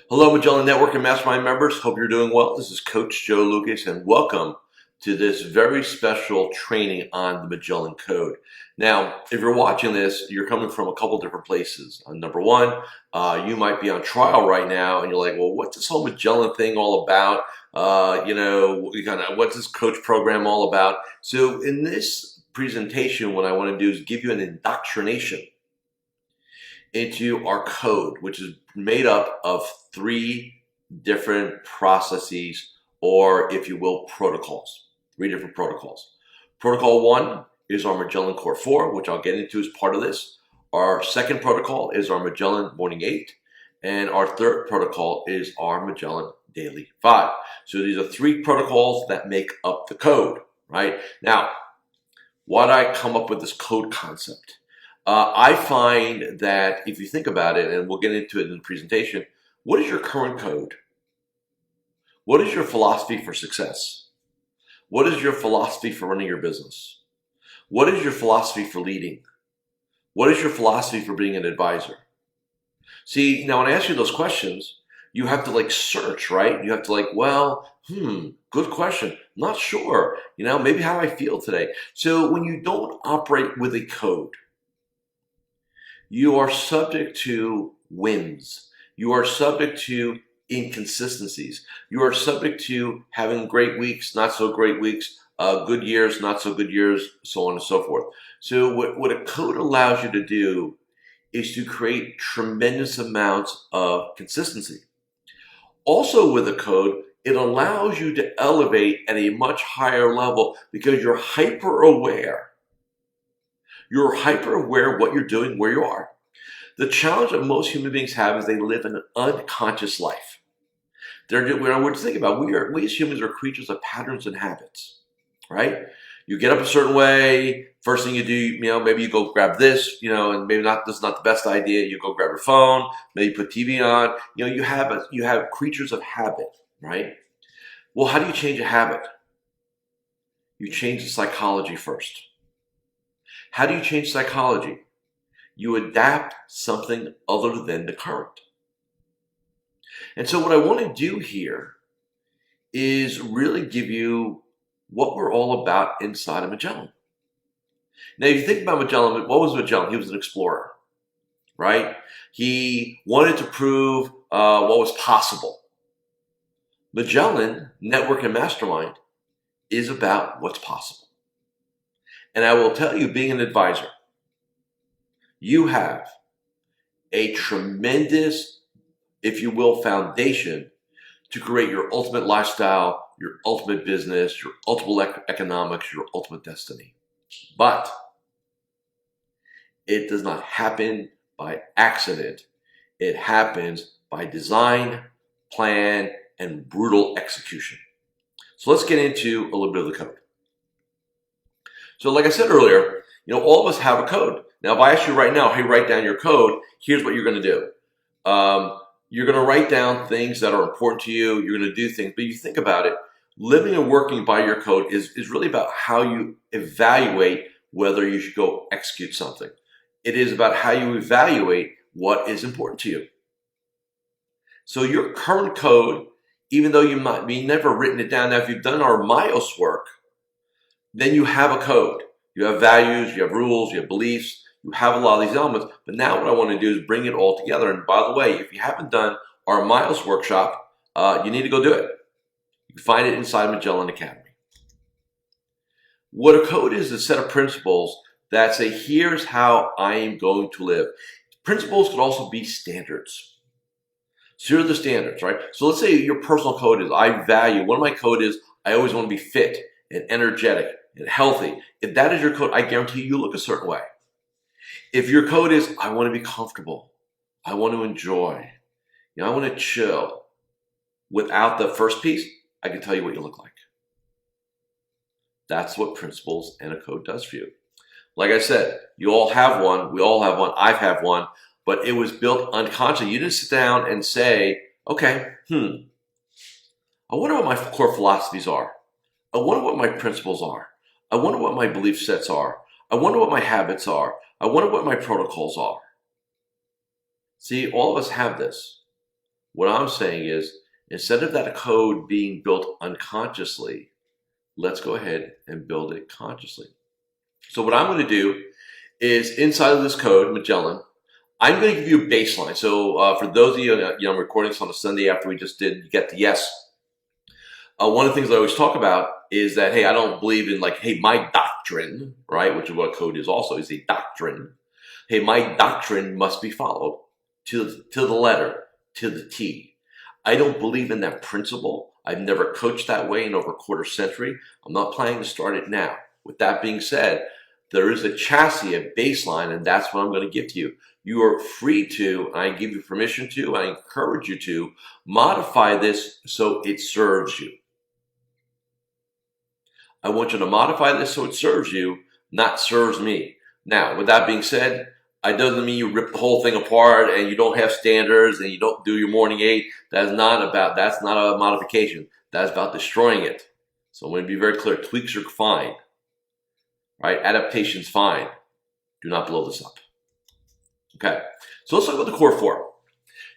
Hello, Magellan Network and Mastermind members. Hope you're doing well. This is Coach Joe Lukacs, and welcome to this very special training on the Magellan Code. Now, if you're watching this, you're coming from a couple different places. Number one, you might be on trial right now, and you're like, well, what's this whole Magellan thing all about? What's this coach program all about? So in this presentation, what I want to do is give you an indoctrination into our code, which is made up of three different processes, or if you will, protocols. Three different protocols. Protocol one is our Magellan Core 4, which I'll get into as part of this. Our second protocol is our Magellan Morning 8. And our third protocol is our Magellan Daily 5. So these are three protocols that make up the code, right? Now, why did I come up with this code concept? I find that if you think about it, and we'll get into it in the presentation, what is your current code? What is your philosophy for success? What is your philosophy for running your business? What is your philosophy for leading? What is your philosophy for being an advisor? See, now when I ask you those questions, you have to search, right? You have to good question. Not sure, maybe how I feel today. So when you don't operate with a code, you are subject to whims. You are subject to inconsistencies. You are subject to having great weeks, not so great weeks, good years, not so good years, so on and so forth. So what a code allows you to do is to create tremendous amounts of consistency. Also with a code, it allows you to elevate at a much higher level because you're hyper aware. You're hyper aware of what you're doing, where you are. The challenge that most human beings have is they live an unconscious life. We're to think about, we as humans are creatures of patterns and habits, right? You get up a certain way, first thing you do, maybe you go grab this, and maybe this is not the best idea. You go grab your phone, maybe put TV on. You have creatures of habit, right? Well, how do you change a habit? You change the psychology first. How do you change psychology? You adapt something other than the current. And so what I want to do here is really give you what we're all about inside of Magellan. Now, if you think about Magellan, what was Magellan? He was an explorer, right? He wanted to prove what was possible. Magellan, Network and Mastermind, is about what's possible. And I will tell you, being an advisor, you have a tremendous, if you will, foundation to create your ultimate lifestyle, your ultimate business, your ultimate economics, your ultimate destiny. But it does not happen by accident. It happens by design, plan, and brutal execution. So let's get into a little bit of the code. So like I said earlier, all of us have a code. Now, if I ask you right now, hey, write down your code, here's what you're going to do. You're going to write down things that are important to you. You're going to do things. But you think about it, living and working by your code is really about how you evaluate whether you should go execute something. It is about how you evaluate what is important to you. So your current code, even though you might be never written it down, now if you've done our MILES work, then you have a code. You have values, you have rules, you have beliefs. You have a lot of these elements, but now what I want to do is bring it all together. And by the way, if you haven't done our MILES workshop, you need to go do it. You can find it inside Magellan Academy. What a code is a set of principles that say, here's how I am going to live. Principles could also be standards. So here are the standards, right? So let's say your personal code is, one of my code is, I always want to be fit and energetic and healthy. If that is your code, I guarantee you look a certain way. If your code is, I want to be comfortable, I want to enjoy, I want to chill, without the first piece, I can tell you what you look like. That's what principles and a code does for you. Like I said, you all have one, we all have one, I have one, but it was built unconsciously. You didn't sit down and say, okay, I wonder what my core philosophies are. I wonder what my principles are. I wonder what my belief sets are. I wonder what my habits are. I wonder what my protocols are. See, all of us have this. What I'm saying is, instead of that code being built unconsciously, let's go ahead and build it consciously. So what I'm going to do is, inside of this code, Magellan, I'm going to give you a baseline. So for those of you, I'm recording this on a Sunday after we just did Get the Yes. One of the things I always talk about is that, hey, I don't believe in like, hey, my doctrine, right, which is what a code is also, is a doctrine. Hey, my doctrine must be followed to the letter, to the T. I don't believe in that principle. I've never coached that way in over a quarter century. I'm not planning to start it now. With that being said, there is a chassis, a baseline, and that's what I'm going to give to you. You are free to, and I give you permission to, I encourage you to modify this so it serves you. I want you to modify this so it serves you, not serves me. Now, with that being said, it doesn't mean you rip the whole thing apart and you don't have standards and you don't do your morning 8. That's not a modification. That's about destroying it. So I'm going to be very clear. Tweaks are fine. Right? Adaptation's fine. Do not blow this up. Okay. So let's talk about the core 4.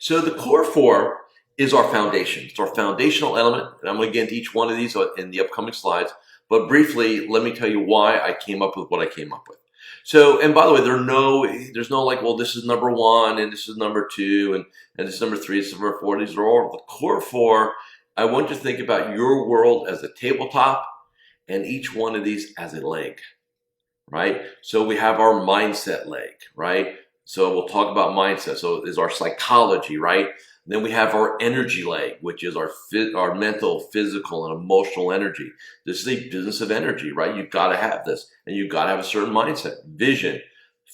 So the core 4 is our foundation. It's our foundational element. And I'm going to get into each one of these in the upcoming slides. But briefly, let me tell you why I came up with what I came up with. So, and by the way, there's no like, well, this is number 1 and this is number 2 and this is number 3, this is number 4. These are all the core 4. I want you to think about your world as a tabletop and each one of these as a leg, right? So we have our mindset leg, right? So we'll talk about mindset. So is our psychology, right? Then we have our energy leg, which is our mental, physical, and emotional energy. This is a business of energy, right? You've got to have this, and you've got to have a certain mindset, vision,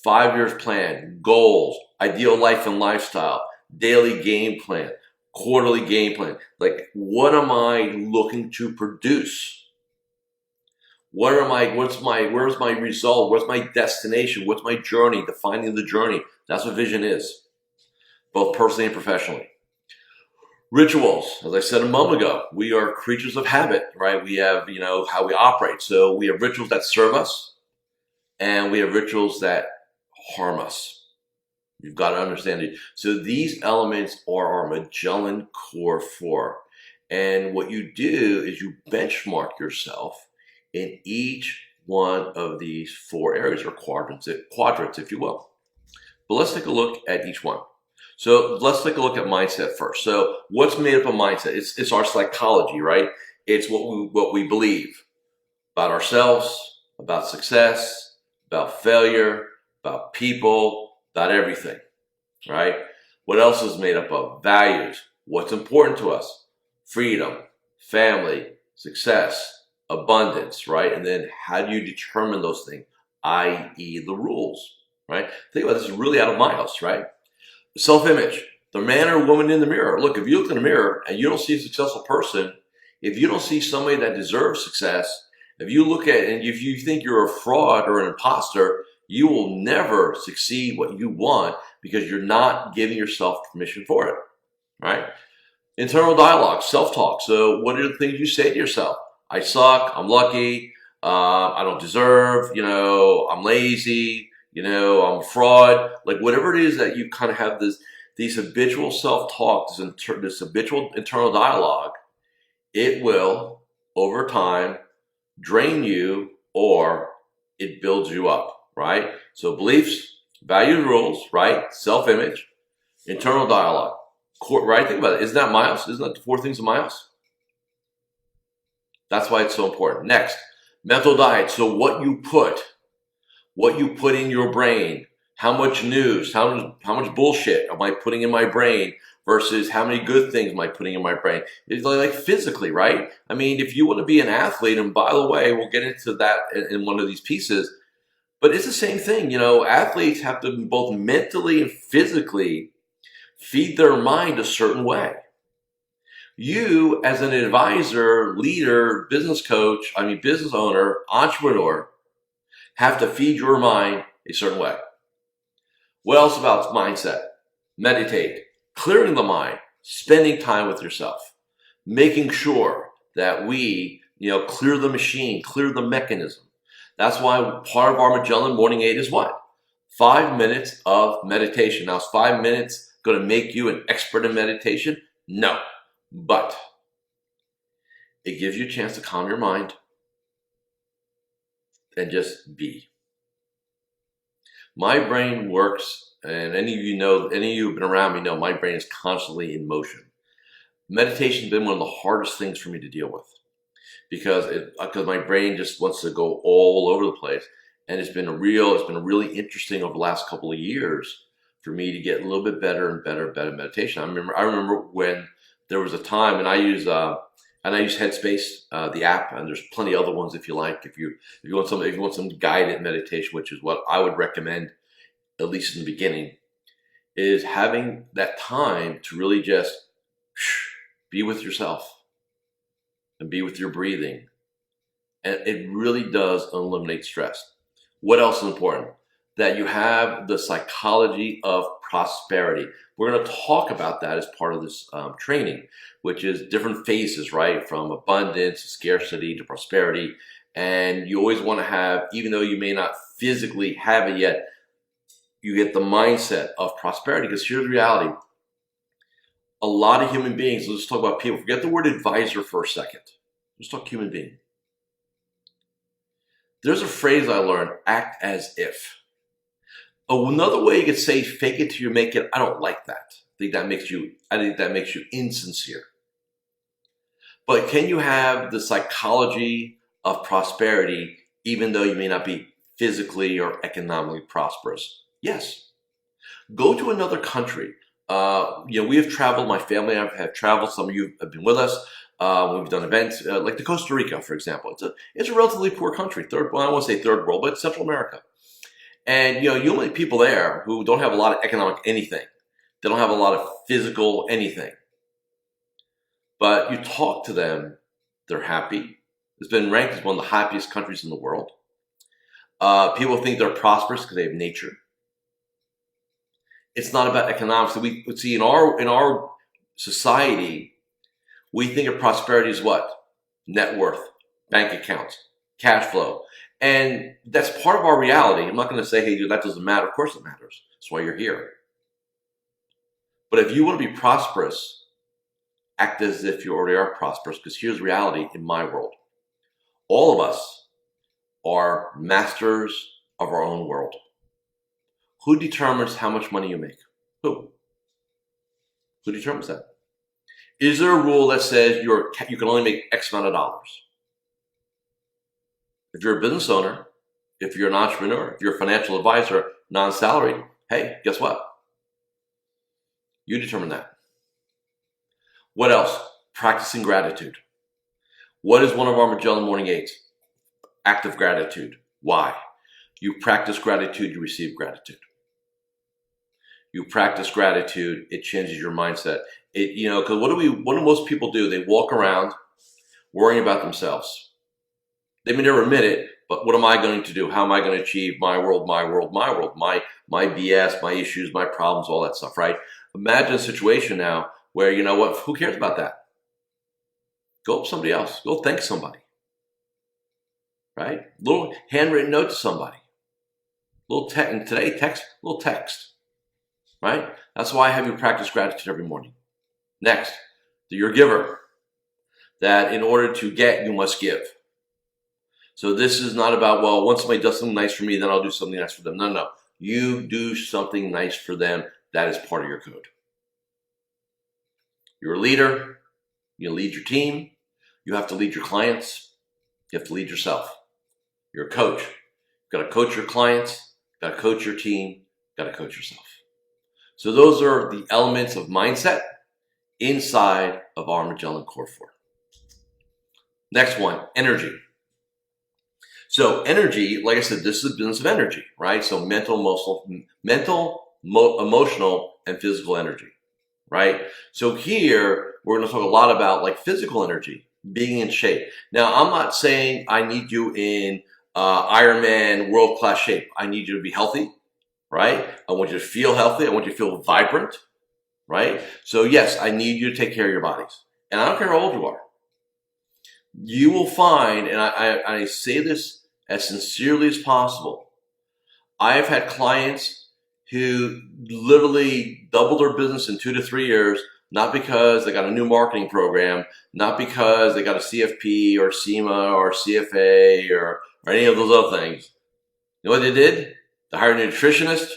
5 years plan, goals, ideal life and lifestyle, daily game plan, quarterly game plan. Like, what am I looking to produce? Where's my result? Where's my destination? What's my journey? Defining the journey. That's what vision is, both personally and professionally. Rituals, as I said a moment ago, we are creatures of habit, right? We have, how we operate. So we have rituals that serve us, and we have rituals that harm us. You've got to understand it. So these elements are our Magellan core 4. And what you do is you benchmark yourself in each one of these 4 areas, or quadrants, if you will. But let's take a look at each one. So let's take a look at mindset first. So what's made up of mindset? It's our psychology, right? It's what we believe about ourselves, about success, about failure, about people, about everything, right? What else is made up of? Values. What's important to us? Freedom, family, success, abundance, right? And then how do you determine those things, i.e. the rules, right? Think about this, is really out of my house, right? Self-image, the man or woman in the mirror. Look, if you look in the mirror and you don't see a successful person, if you don't see somebody that deserves success, if you look at and if you think you're a fraud or an imposter, you will never succeed what you want because you're not giving yourself permission for it, right? Internal dialogue, self-talk. So what are the things you say to yourself? I suck, I'm lucky, I don't deserve, I'm lazy, I'm a fraud. Like whatever it is that you kind of have these habitual self-talk, this habitual internal dialogue, it will, over time, drain you or it builds you up, right? So beliefs, values, rules, right? Self-image, internal dialogue, right? Think about it. Isn't that Miles? Isn't that the 4 things of Miles? That's why it's so important. Next, mental diet. So what you put in your brain, how much news, how much bullshit am I putting in my brain versus how many good things am I putting in my brain? It's like physically, right? I mean, if you want to be an athlete, and by the way, we'll get into that in one of these pieces, but it's the same thing. Athletes have to both mentally and physically feed their mind a certain way. You, as an advisor, leader, business coach, business owner, entrepreneur, have to feed your mind a certain way. What else about mindset? Meditate, clearing the mind, spending time with yourself, making sure that we, clear the machine, clear the mechanism. That's why part of our Magellan Morning 8 is what? 5 minutes of meditation. Now, is 5 minutes going to make you an expert in meditation? No. But it gives you a chance to calm your mind and just be. My brain works, and any of you who've been around me know my brain is constantly in motion. Meditation's been one of the hardest things for me to deal with because my brain just wants to go all over the place. And it's been really interesting over the last couple of years for me to get a little bit better and better meditation. I remember when there was a time, and I use Headspace, the app, and there's plenty of other ones if you like. If you want some guided meditation, which is what I would recommend, at least in the beginning, is having that time to really just be with yourself and be with your breathing. And it really does eliminate stress. What else is important? That you have the psychology of prosperity. We're going to talk about that as part of this training, which is different phases, right? From abundance, scarcity to prosperity. And you always want to have, even though you may not physically have it yet, you get the mindset of prosperity. Because here's the reality. A lot of human beings, let's talk about people. Forget the word advisor for a second. Let's talk human being. There's a phrase I learned, act as if. Another way you could say fake it till you make it, I don't like that. I think that makes you insincere. But can you have the psychology of prosperity even though you may not be physically or economically prosperous? Yes. Go to another country. We have traveled, my family and I have traveled, some of you have been with us. We've done events like to Costa Rica, for example. It's a relatively poor country, I won't say third world, but Central America. And you meet people there who don't have a lot of economic anything. They don't have a lot of physical anything. But you talk to them, they're happy. It's been ranked as one of the happiest countries in the world. People think they're prosperous because they have nature. It's not about economics. We see in our society, we think of prosperity as what? Net worth, bank accounts, cash flow. And that's part of our reality. I'm not going to say, hey, that doesn't matter. Of course it matters. That's why you're here. But if you want to be prosperous, act as if you already are prosperous, because here's reality in my world. All of us are masters of our own world. Who determines how much money you make? Who? Who determines that? Is there a rule that says you can only make X amount of dollars? If you're a business owner, if you're an entrepreneur, if you're a financial advisor, non-salaried, hey, guess what? You determine that. What else? Practicing gratitude. What is one of our Magellan Morning Aids? Act of gratitude. Why? You practice gratitude, you receive gratitude. You practice gratitude, it changes your mindset. Because what do most people do? They walk around worrying about themselves. They may never admit it, but what am I going to do? How am I going to achieve my world, my BS, my issues, my problems, all that stuff, right? Imagine a situation now where, who cares about that? Go up somebody else. Go thank somebody, right? Little handwritten note to somebody. Little text, right? That's why I have you practice gratitude every morning. Next, you're a giver. That in order to get, you must give. So this is not about, well, once somebody does something nice for me, then I'll do something nice for them. No. You do something nice for them. That is part of your code. You're a leader. You lead your team. You have to lead your clients. You have to lead yourself. You're a coach. You've got to coach your clients. You've got to coach your team. You've got to coach yourself. So those are the elements of mindset inside of our Magellan Core 4. Next one, energy. So energy, like I said, this is a business of energy, right? So mental, emotional, and physical energy, right? So here, we're going to talk a lot about like physical energy, being in shape. Now, I'm not saying I need you in Ironman world-class shape. I need you to be healthy, right? I want you to feel healthy. I want you to feel vibrant, right? So yes, I need you to take care of your bodies. And I don't care how old you are. You will find, and I say this as sincerely as possible, I have had clients who literally doubled their business in 2 to 3 years, not because they got a new marketing program, not because they got a CFP or SEMA or CFA or any of those other things. You know what they did? They hired a nutritionist,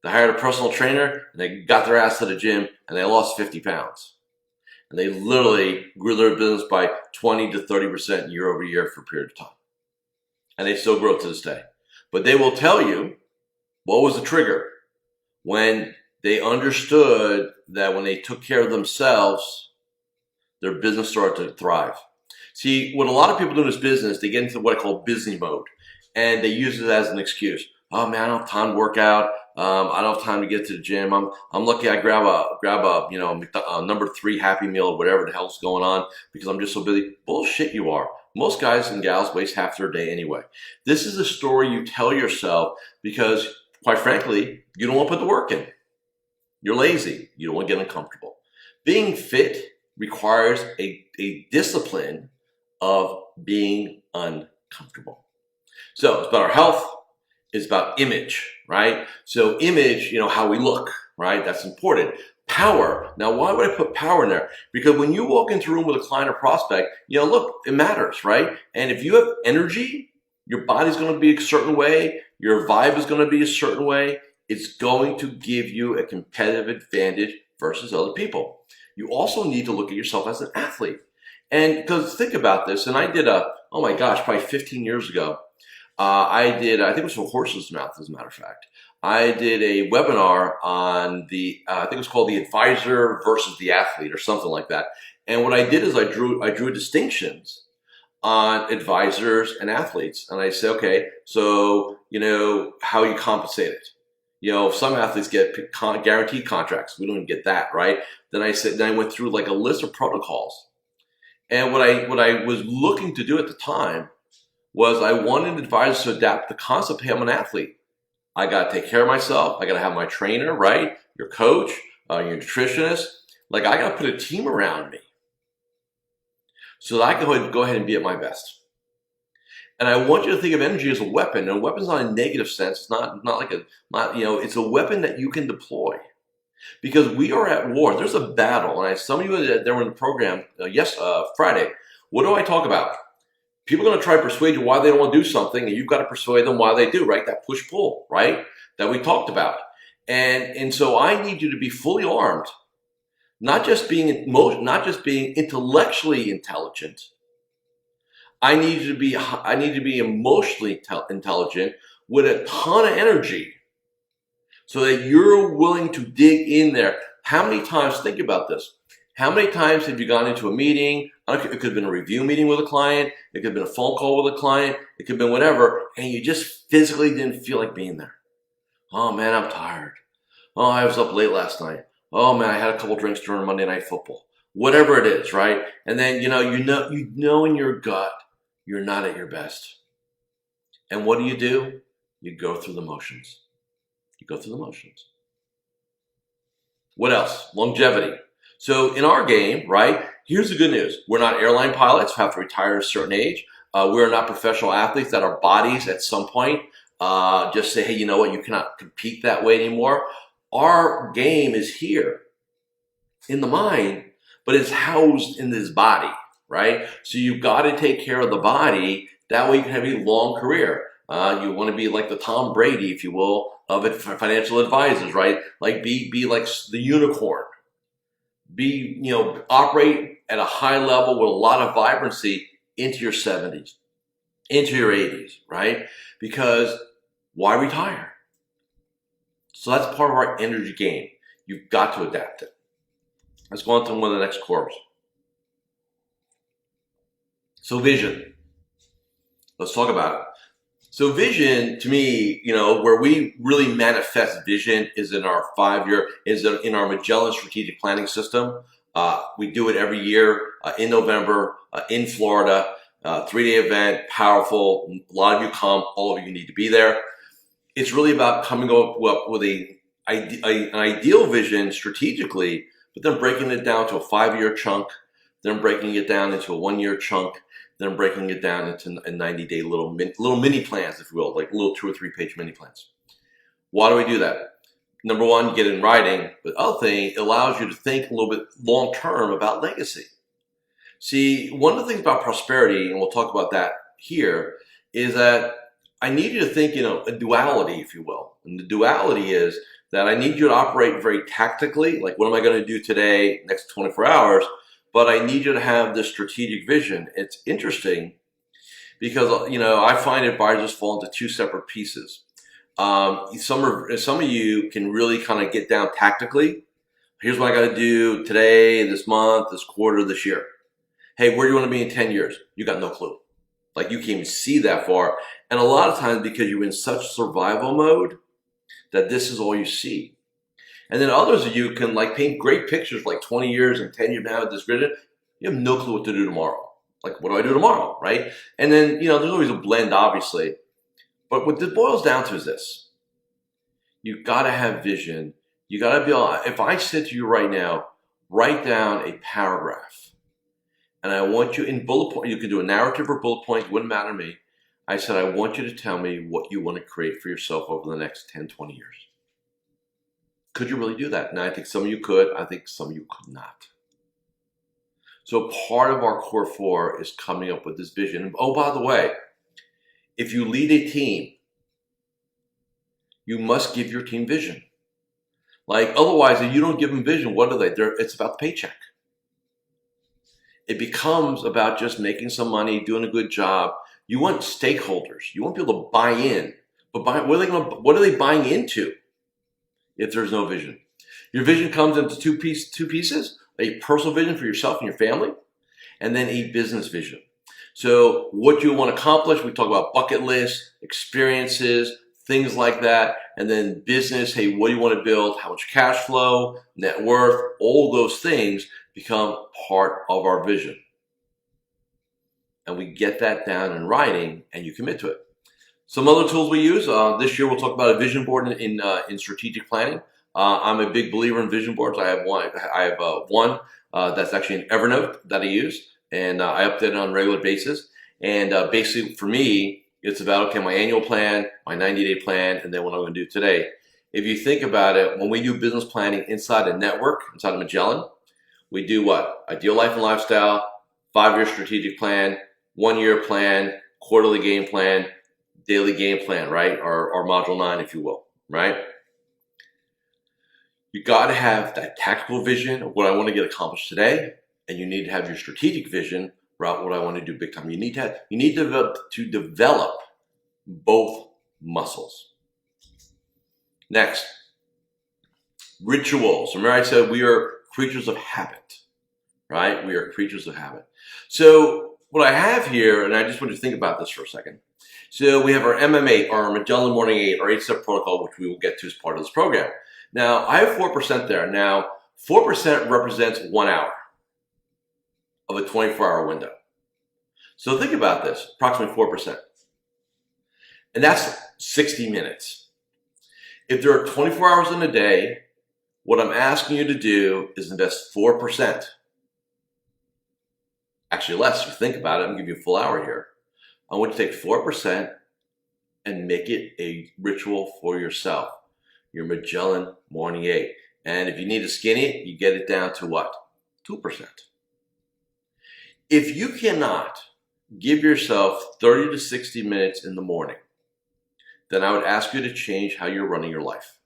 they hired a personal trainer, and they got their ass to the gym and they lost 50 pounds. And they literally grew their business by 20 to 30% year over year for a period of time. And they still grow to this day. But they will tell you what was the trigger when they understood that when they took care of themselves, their business started to thrive. See, what a lot of people do in this business, they get into what I call busy mode, and they use it as an excuse. Oh man, I don't have time to work out. I don't have time to get to the gym. I'm lucky I grab a number 3 Happy Meal or whatever the hell's going on because I'm just so busy. Bullshit you are. Most guys and gals waste half their day anyway. This is a story you tell yourself because, quite frankly, you don't want to put the work in. You're lazy. You don't want to get uncomfortable. Being fit requires a discipline of being uncomfortable. So it's about our health. It's about image, right? So image, how we look, right? That's important. Power. Now, why would I put power in there? Because when you walk into a room with a client or prospect, look, it matters, right? And if you have energy, your body's going to be a certain way. Your vibe is going to be a certain way. It's going to give you a competitive advantage versus other people. You also need to look at yourself as an athlete. And because think about this, and I did probably 15 years ago, I think it was from Horse's Mouth, as a matter of fact. I did a webinar on I think it was called The Advisor versus the Athlete or something like that. And what I did is I drew distinctions on advisors and athletes. And I said, okay, so, how you compensate it. Some athletes get guaranteed contracts. We don't even get that, right? Then I went through like a list of protocols. And what I was looking to do at the time was I wanted advisors to adapt the concept. Hey, I'm an athlete. I got to take care of myself. I got to have my trainer, right? Your coach, your nutritionist. Like I got to put a team around me so that I can go ahead and be at my best. And I want you to think of energy as a weapon. And a weapon's not in a negative sense. It's not it's a weapon that you can deploy. Because we are at war. There's a battle. And some of you that were in the program, Friday, what do I talk about? People are going to try to persuade you why they don't want to do something, and you've got to persuade them why they do, right? That push-pull, right? That we talked about. And so I need you to be fully armed, not just being intellectually intelligent. I need you to be emotionally intelligent with a ton of energy so that you're willing to dig in there. How many times, think about this, how many times have you gone into a meeting? It could have been a review meeting with a client. It could have been a phone call with a client. It could have been whatever. And you just physically didn't feel like being there. Oh, man, I'm tired. Oh, I was up late last night. Oh, man, I had a couple drinks during Monday Night Football. Whatever it is, right? And then, you know in your gut, you're not at your best. And what do? You go through the motions. What else? Longevity. So in our game, right, here's the good news. We're not airline pilots who have to retire at a certain age. We're not professional athletes that our bodies at some point just say, hey, you know what, you cannot compete that way anymore. Our game is here in the mind, but it's housed in this body, right? So you've got to take care of the body. That way you can have a long career. You want to be like the Tom Brady, if you will, of it for financial advisors, right? Like be like the unicorn. Operate at a high level with a lot of vibrancy into your 70s, into your 80s, right? Because why retire? So that's part of our energy game. You've got to adapt it. Let's go on to one of the next cores. So vision. Let's talk about it. So vision, to me, where we really manifest vision is in our in our Magellan strategic planning system. We do it every year in November in Florida, 3-day event, powerful. A lot of you come, all of you need to be there. It's really about coming up with an ideal vision strategically, but then breaking it down to a 5-year chunk, then breaking it down into a 1-year chunk, then breaking it down into a 90-day little mini plans, if you will, like little 2 or 3 page mini plans. Why do we do that? number one, get in writing. But the other thing, it allows you to think a little bit long term about legacy. See, one of the things about prosperity, and we'll talk about that here, is that I need you to think, a duality, if you will. And the duality is that I need you to operate very tactically, like what am I going to do today, next 24 hours, but I need you to have this strategic vision. It's interesting because, I find advisors fall into two separate pieces. Some of you can really kind of get down tactically. Here's what I got to do today, this month, this quarter, this year. Hey, where do you want to be in 10 years? You got no clue. Like, you can't even see that far. And a lot of times because you're in such survival mode that this is all you see. And then others of you can paint great pictures like 20 years and 10 years now with this grid. You have no clue what to do tomorrow. Like, what do I do tomorrow, right? And then, there's always a blend, obviously. But what this boils down to is this. You've got to have vision. You got to be able, if I said to you right now, write down a paragraph. And I want you in bullet point, you can do a narrative or bullet point, it wouldn't matter to me. I said, I want you to tell me what you want to create for yourself over the next 10, 20 years. Could you really do that? And I think some of you could. I think some of you could not. So part of our core 4 is coming up with this vision. Oh, by the way, if you lead a team, you must give your team vision. Otherwise, if you don't give them vision, what are they? It's about the paycheck. It becomes about just making some money, doing a good job. You want stakeholders. You want people to buy in. But what are they buying into if there's no vision? Your vision comes into two pieces, a personal vision for yourself and your family, and then a business vision. So what you want to accomplish, we talk about bucket lists, experiences, things like that. And then business, hey, what do you want to build? How much cash flow, net worth, all those things become part of our vision. And we get that down in writing and you commit to it. Some other tools we use, this year we'll talk about a vision board in strategic planning. I'm a big believer in vision boards. I have one that's actually an Evernote that I use, and I update it on a regular basis. And basically for me, it's about, okay, my annual plan, my 90-day plan, and then what I'm going to do today. If you think about it, when we do business planning inside a network, inside of Magellan, we do what? Ideal life and lifestyle, 5-year strategic plan, 1-year plan, quarterly game plan, daily game plan, right? Or module 9, if you will, right? You got to have that tactical vision of what I want to get accomplished today, and you need to have your strategic vision about what I want to do big time. You need to develop both muscles. Next, rituals. Remember I said we are creatures of habit, right? We are creatures of habit. So what I have here, and I just want you to think about this for a second. So we have our MM8, our Magellan Morning 8, our 8-step protocol, which we will get to as part of this program. Now, I have 4% there. Now, 4% represents 1 hour of a 24-hour window. So think about this, approximately 4%. And that's 60 minutes. If there are 24 hours in a day, what I'm asking you to do is invest 4%. Actually less, if you think about it, I'm going to give you a full hour here. I want you to take 4% and make it a ritual for yourself. Your Magellan Morning 8. And if you need to skinny it, you get it down to what? 2%. If you cannot give yourself 30 to 60 minutes in the morning, then I would ask you to change how you're running your life.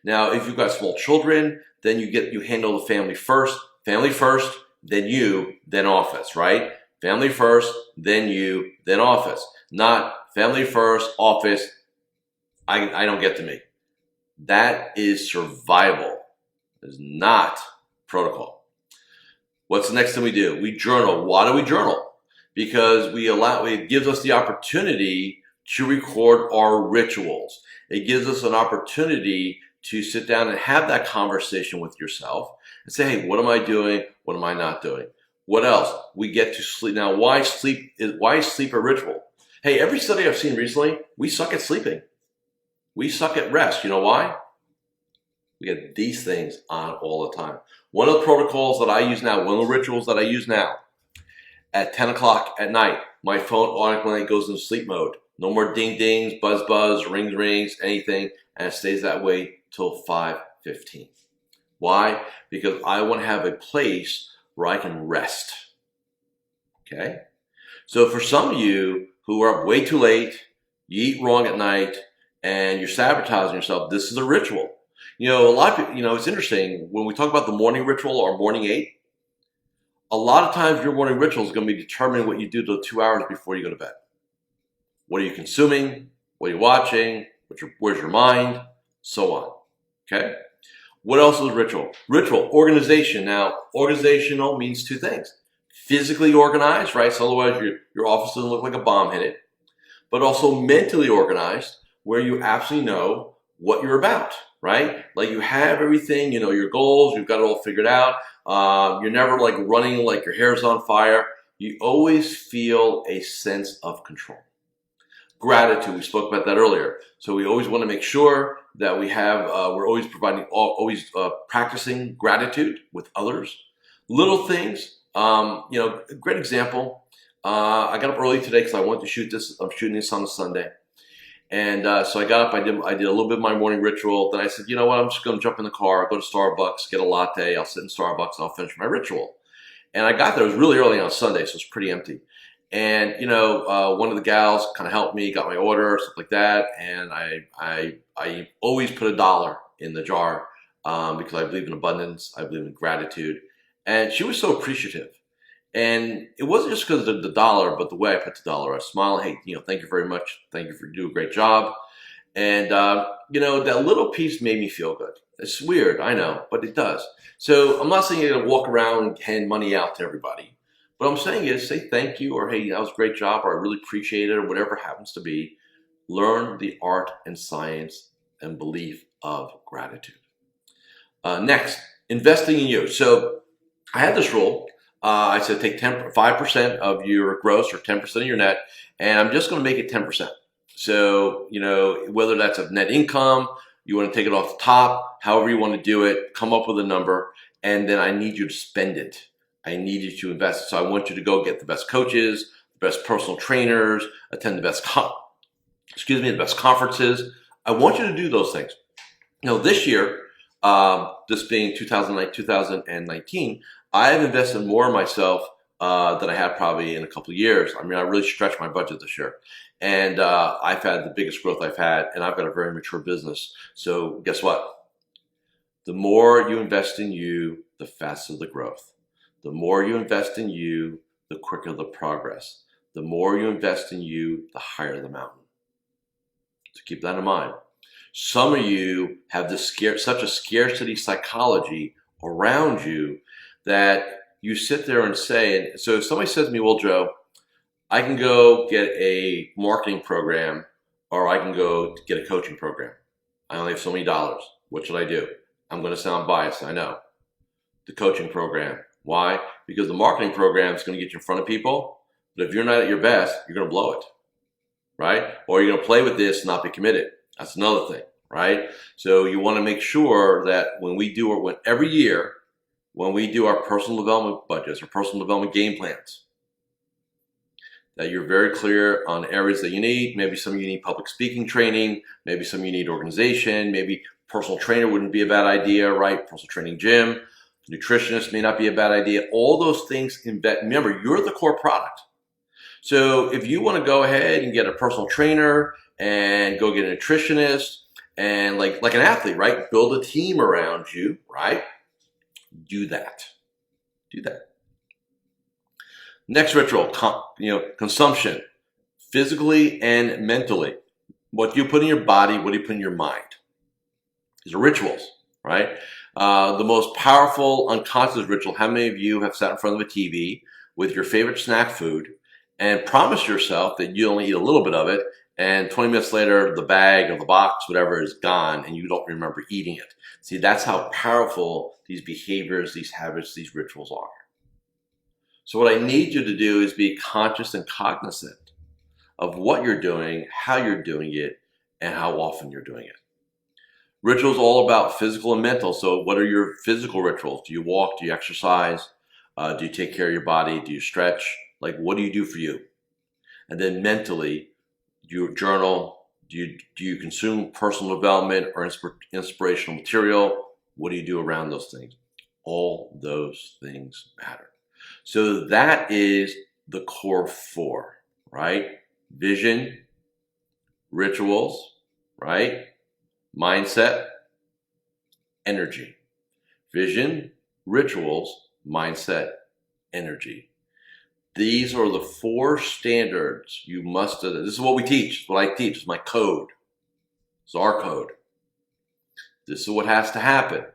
Now, if you've got small children, then you handle the family first, then you, then office, right? Family first, then you, then office. Not family first, office, I don't get to me. That is survival. It is not protocol. What's the next thing we do? We journal. Why do we journal? Because it gives us the opportunity to record our rituals. It gives us an opportunity to sit down and have that conversation with yourself and say, hey, what am I doing? What am I not doing? What else? We get to sleep. Now, why is sleep a ritual? Hey, every study I've seen recently, we suck at sleeping. We suck at rest. You know why? We get these things on all the time. One of the protocols that I use now, one of the rituals that I use now, at 10 o'clock at night, my phone automatically goes into sleep mode. No more ding dings, buzz buzz, rings rings, anything, and it stays that way till 5:15. Why? Because I want to have a place where I can rest. Okay? So for some of you who are up way too late, you eat wrong at night, and you're sabotaging yourself, this is a ritual. A lot of people, it's interesting, when we talk about the morning ritual or morning eight, a lot of times your morning ritual is going to be determining what you do the 2 hours before you go to bed. What are you consuming? What are you watching? Where's your mind? So on. Okay? What else is ritual? Ritual, organization. Now, organizational means two things. Physically organized, right? So otherwise your office doesn't look like a bomb hit it. But also mentally organized, where you absolutely know what you're about, right? Like you have everything, your goals, you've got it all figured out. You're never like running like your hair's on fire. You always feel a sense of control. Gratitude, we spoke about that earlier. So we always want to make sure that we're always practicing gratitude with others. Little things, a great example. I got up early today because I wanted to shoot this. I'm shooting this on a Sunday. And so I got up, I did a little bit of my morning ritual. Then I said, you know what, I'm just going to jump in the car, go to Starbucks, get a latte. I'll sit in Starbucks and I'll finish my ritual. And I got there, it was really early on Sunday, so it's pretty empty. And, one of the gals kind of helped me, got my order, stuff like that. And I always put $1 in the jar because I believe in abundance. I believe in gratitude. And she was so appreciative. And it wasn't just because of the dollar, but the way I put the dollar. I smiled, hey, thank you very much. Thank you for doing a great job. And, that little piece made me feel good. It's weird, I know, but it does. So I'm not saying you're going to walk around and hand money out to everybody. What I'm saying is say thank you, or hey, that was a great job, or I really appreciate it, or whatever it happens to be. Learn the art and science and belief of gratitude. Next, investing in you. So I had this rule. I said take 5% of your gross or 10% of your net, and I'm just going to make it 10%. So, whether that's of net income, you want to take it off the top, however you want to do it, come up with a number, and then I need you to spend it. I need you to invest. So I want you to go get the best coaches, the best personal trainers, attend the best the best conferences. I want you to do those things. This year, this being 2019, I have invested more in myself than I have probably in a couple of years. I mean, I really stretched my budget this year. And I've had the biggest growth I've had, and I've got a very mature business. So guess what? The more you invest in you, the faster the growth. The more you invest in you, the quicker the progress. The more you invest in you, the higher the mountain. So keep that in mind. Some of you have such a scarcity psychology around you that you sit there and say, and so if somebody says to me, well, Joe, I can go get a marketing program or I can go get a coaching program. I only have so many dollars. What should I do? I'm going to sound biased, I know. The coaching program. Why? Because the marketing program is going to get you in front of people, but if you're not at your best, you're going to blow it, right? Or you're going to play with this and not be committed. That's another thing, right? So you want to make sure that every year, when we do our personal development budgets or personal development game plans, that you're very clear on areas that you need. Maybe some of you need public speaking training. Maybe some of you need organization. Maybe personal trainer wouldn't be a bad idea, right? Personal training gym. Nutritionist may not be a bad idea. All those things, remember, you're the core product. So if you want to go ahead and get a personal trainer and go get a nutritionist and like an athlete, right? Build a team around you, right? Do that. Do that. Next ritual, consumption, physically and mentally. What do you put in your body? What do you put in your mind? These are rituals, right? The most powerful unconscious ritual. How many of you have sat in front of a TV with your favorite snack food and promised yourself that you only eat a little bit of it, and 20 minutes later, the bag or the box, whatever, is gone, and you don't remember eating it? See, that's how powerful these behaviors, these habits, these rituals are. So what I need you to do is be conscious and cognizant of what you're doing, how you're doing it, and how often you're doing it. Rituals all about physical and mental. So what are your physical rituals? Do you walk? Do you exercise? Do you take care of your body? Do you stretch? Like, what do you do for you? And then mentally, do you journal? Do you consume personal development or inspirational material? What do you do around those things? All those things matter. So that is the core four, right? Vision, rituals, right? Mindset, energy. Vision, rituals, mindset, energy. These are the four standards you must do. This is what we teach. What I teach is my code. It's our code. This is what has to happen.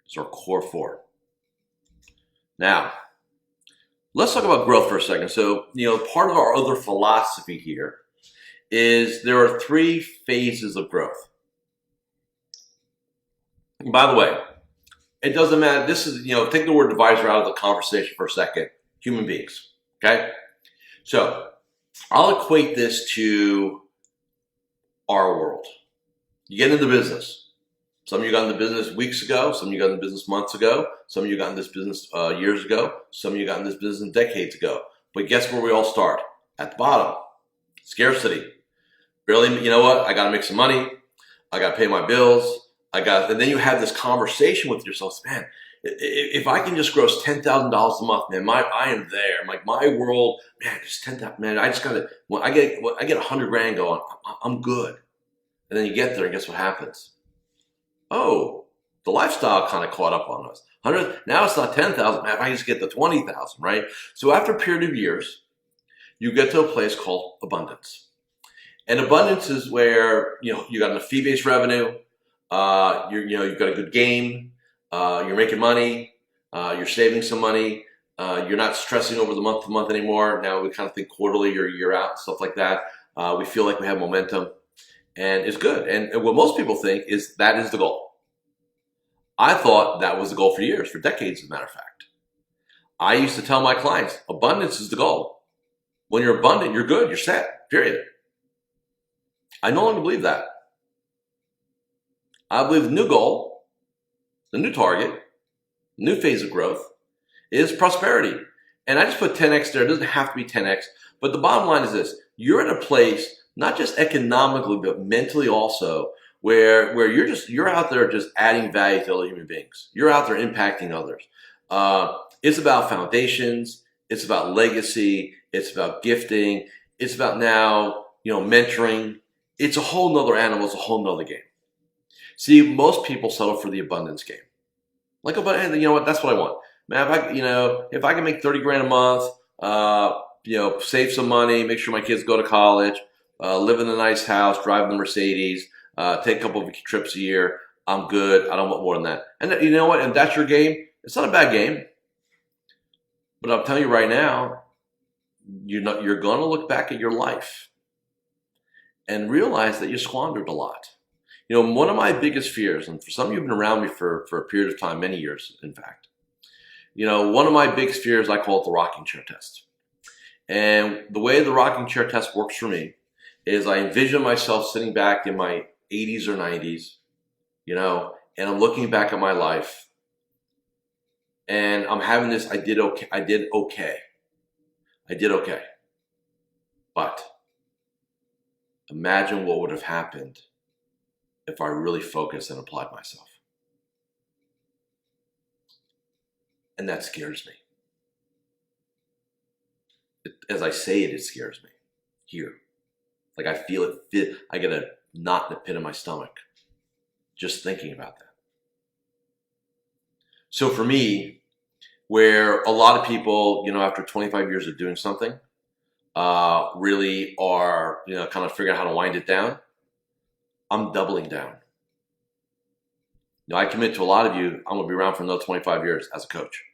It's our core four. Now, let's talk about growth for a second. So, part of our other philosophy here is there are three phases of growth. And by the way, it doesn't matter. This is, take the word advisor out of the conversation for a second. Human beings. Okay? So, I'll equate this to our world. You get into business. Some of you got into business weeks ago. Some of you got into business months ago. Some of you got into this business years ago. Some of you got into this business decades ago. But guess where we all start? At the bottom. Scarcity. Really, you know what? I got to make some money. I got to pay my bills. And then you have this conversation with yourself. Man, if I can just gross $10,000 a month, man, I am there. Like my world, man, just 10,000. Man, I just got to. When I get $100,000 going, I'm good. And then you get there, and guess what happens? Oh, the lifestyle kind of caught up on us. 100. Now it's not 10,000. Man, if I just get the 20,000, right? So after a period of years, you get to a place called abundance. And abundance is where you got enough fee-based revenue. You've got a good game. You're making money. You're saving some money. You're not stressing over the month to month anymore. Now we kind of think quarterly or year out, stuff like that. We feel like we have momentum, and it's good. And what most people think is that is the goal. I thought that was the goal for years, for decades, as a matter of fact. I used to tell my clients, abundance is the goal. When you're abundant, you're good. You're set. Period. I no longer believe that. I believe the new goal, the new target, new phase of growth is prosperity. And I just put 10x there. It doesn't have to be 10x. But the bottom line is this. You're in a place, not just economically, but mentally also, where you're out there just adding value to other human beings. You're out there impacting others. It's about foundations. It's about legacy. It's about gifting. It's about now, mentoring. It's a whole nother animal. It's a whole nother game. See, most people settle for the abundance game. Like, you know what? That's what I want. Man, if I can make $30,000 a month, save some money, make sure my kids go to college, live in a nice house, drive the Mercedes, take a couple of trips a year, I'm good. I don't want more than that. And you know what? And that's your game. It's not a bad game. But I'm telling you right now, you're going to look back at your life and realize that you squandered a lot. One of my biggest fears, and for some of you who've been around me for a period of time, many years, in fact, one of my biggest fears, I call it the rocking chair test. And the way the rocking chair test works for me is I envision myself sitting back in my 80s or 90s, and I'm looking back at my life, and I'm having this, I did okay. But imagine what would have happened if I really focused and applied myself. And that scares me. As I say it, it scares me. Here. Like I feel it, I get a knot in the pit of my stomach just thinking about that. So for me, where a lot of people, after 25 years of doing something, really are, kind of figuring out how to wind it down, I'm doubling down. I commit to a lot of you, I'm going to be around for another 25 years as a coach.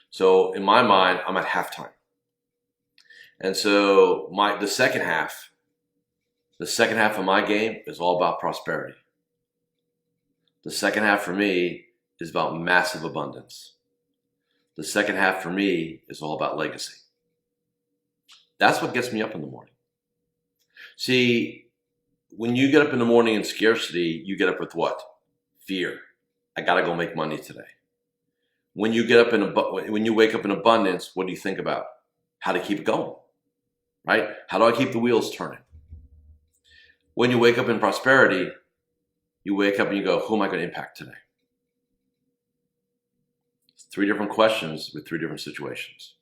So in my mind, I'm at halftime. And so the second half of my game is all about prosperity. The second half for me is about massive abundance. The second half for me is all about legacy. That's what gets me up in the morning. See, when you get up in the morning in scarcity, you get up with what? Fear. I got to go make money today. When you wake up in abundance, what do you think about? How to keep it going, right? How do I keep the wheels turning? When you wake up in prosperity, you wake up and you go, who am I going to impact today? It's 3 different questions with 3 different situations.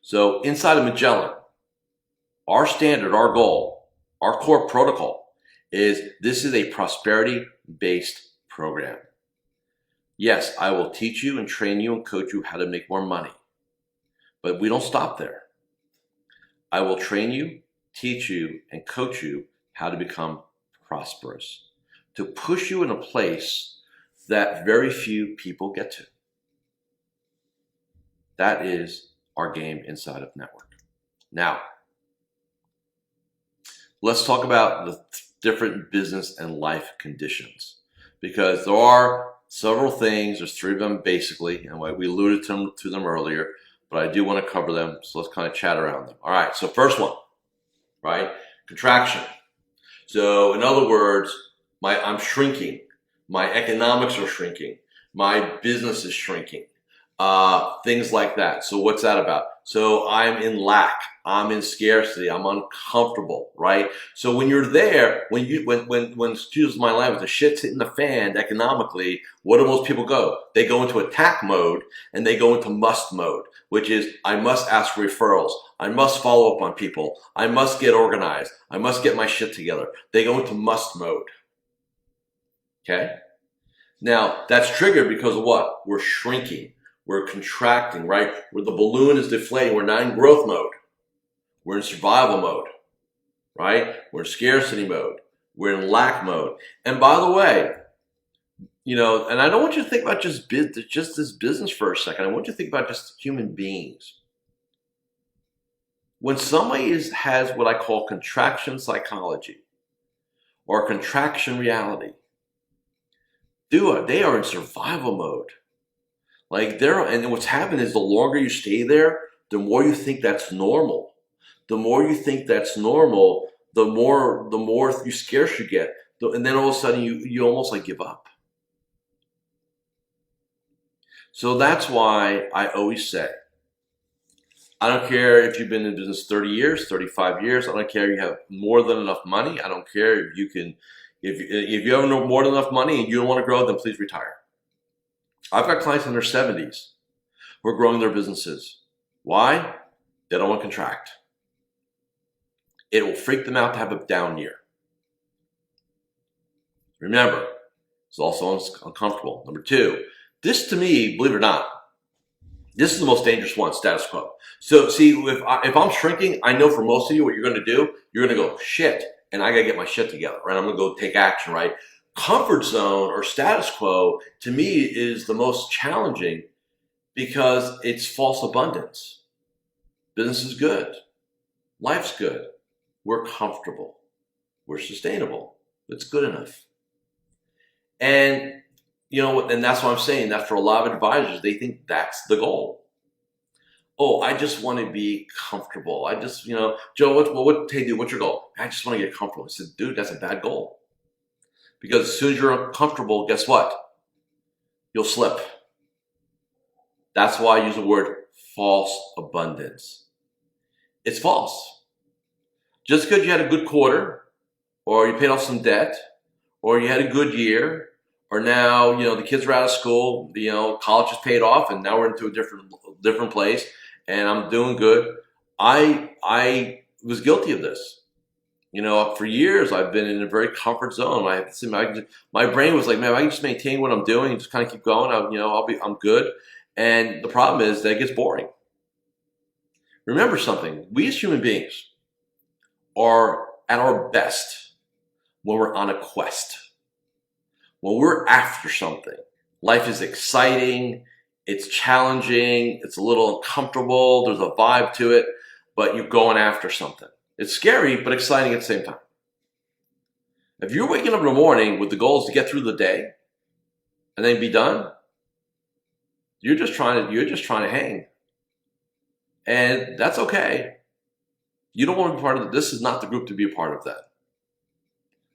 So inside of Magellan, our standard, our goal, our core protocol is this is a prosperity-based program. Yes, I will teach you and train you and coach you how to make more money. But we don't stop there. I will train you, teach you, and coach you how to become prosperous, to push you in a place that very few people get to. That is our game inside of Network. Now, let's talk about the different business and life conditions, because there are several things. There's 3 of them basically, and we alluded to them earlier, but I do want to cover them, so let's kind of chat around them. All right, so first one, right? Contraction. So in other words, I'm shrinking. My economics are shrinking. My business is shrinking. Things like that. So what's that about? So I'm in lack. I'm in scarcity. I'm uncomfortable, right? So when you're there, when excuse my language, the shit's hitting the fan economically, what do most people go? They go into attack mode and they go into must mode, which is I must ask for referrals. I must follow up on people. I must get organized. I must get my shit together. They go into must mode. Okay? Now, that's triggered because of what? We're shrinking. We're contracting, right? Where the balloon is deflating. We're not in growth mode. We're in survival mode, right? We're in scarcity mode. We're in lack mode. And by the way, you know, and I don't want you to think about just this business for a second. I want you to think about just human beings. When somebody has what I call contraction psychology or contraction reality, they are in survival mode. Like and what's happened is the longer you stay there, the more you think that's normal. The more you think that's normal, the more you scarce you get. And then all of a sudden you almost like give up. So that's why I always say, I don't care if you've been in business 30 years, 35 years. I don't care if you have more than enough money. I don't care if you can, if you have more than enough money and you don't want to grow, then please retire. I've got clients in their 70s who are growing their businesses. Why? They don't want to contract. It will freak them out to have a down year. Remember, it's also uncomfortable. Number 2, this to me, believe it or not, this is the most dangerous one, status quo. So see, if I'm shrinking, I know for most of you what you're going to do, you're going to go, shit, and I got to get my shit together, right? I'm going to go take action, right? Comfort zone or status quo, to me, is the most challenging because it's false abundance. Business is good. Life's good. We're comfortable. We're sustainable. It's good enough. And you know, and that's what I'm saying, that for a lot of advisors, they think that's the goal. Oh, I just want to be comfortable. I just, you know, Joe, hey, dude, what's your goal? I just want to get comfortable. I said, dude, that's a bad goal. Because as soon as you're uncomfortable, guess what? You'll slip. That's why I use the word false abundance. It's false. Just because you had a good quarter, or you paid off some debt, or you had a good year, or now, you know, the kids are out of school, you know, college is paid off, and now we're into a different place, and I'm doing good. I was guilty of this. You know, for years I've been in a very comfort zone. My brain was like, man, if I can just maintain what I'm doing and just kind of keep going, I'm good. And the problem is that it gets boring. Remember something: we as human beings are at our best when we're on a quest. When we're after something. Life is exciting, it's challenging, it's a little uncomfortable, there's a vibe to it, but you're going after something. It's scary, but exciting at the same time. If you're waking up in the morning with the goals to get through the day and then be done, you're just trying to hang. And that's okay. You don't want to be part of this is not the group to be a part of that.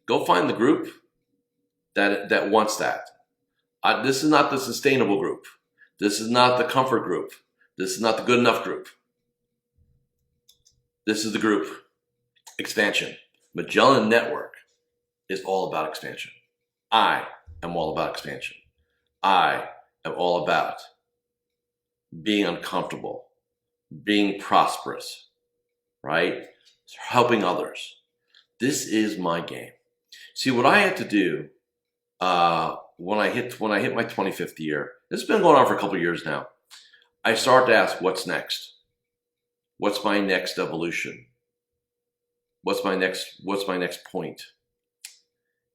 Go find the group that wants that. This is not the sustainable group. This is not the comfort group. This is not the good enough group. This is the group. Expansion. Magellan Network is all about expansion. I am all about expansion. I am all about being uncomfortable, being prosperous, right? Helping others. This is my game. See, what I had to do when I hit my 25th year, this has been going on for a couple of years now. I started to ask, what's next? What's my next evolution? What's my next point?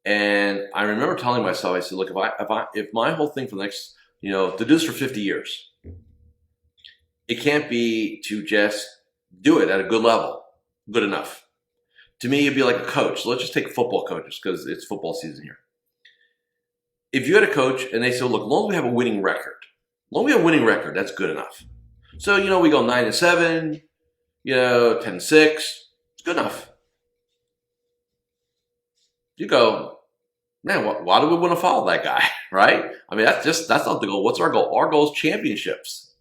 And I remember telling myself, I said, look, if my whole thing for the next, to do this for 50 years, it can't be to just do it at a good level, good enough. To me, it'd be like a coach. So let's just take football coaches because it's football season here. If you had a coach and they said, look, as long as we have a winning record, that's good enough. So, we go 9-7, 10-6, it's good enough. You go, man, why do we want to follow that guy, right? I mean, that's not the goal. What's our goal? Our goal is championships.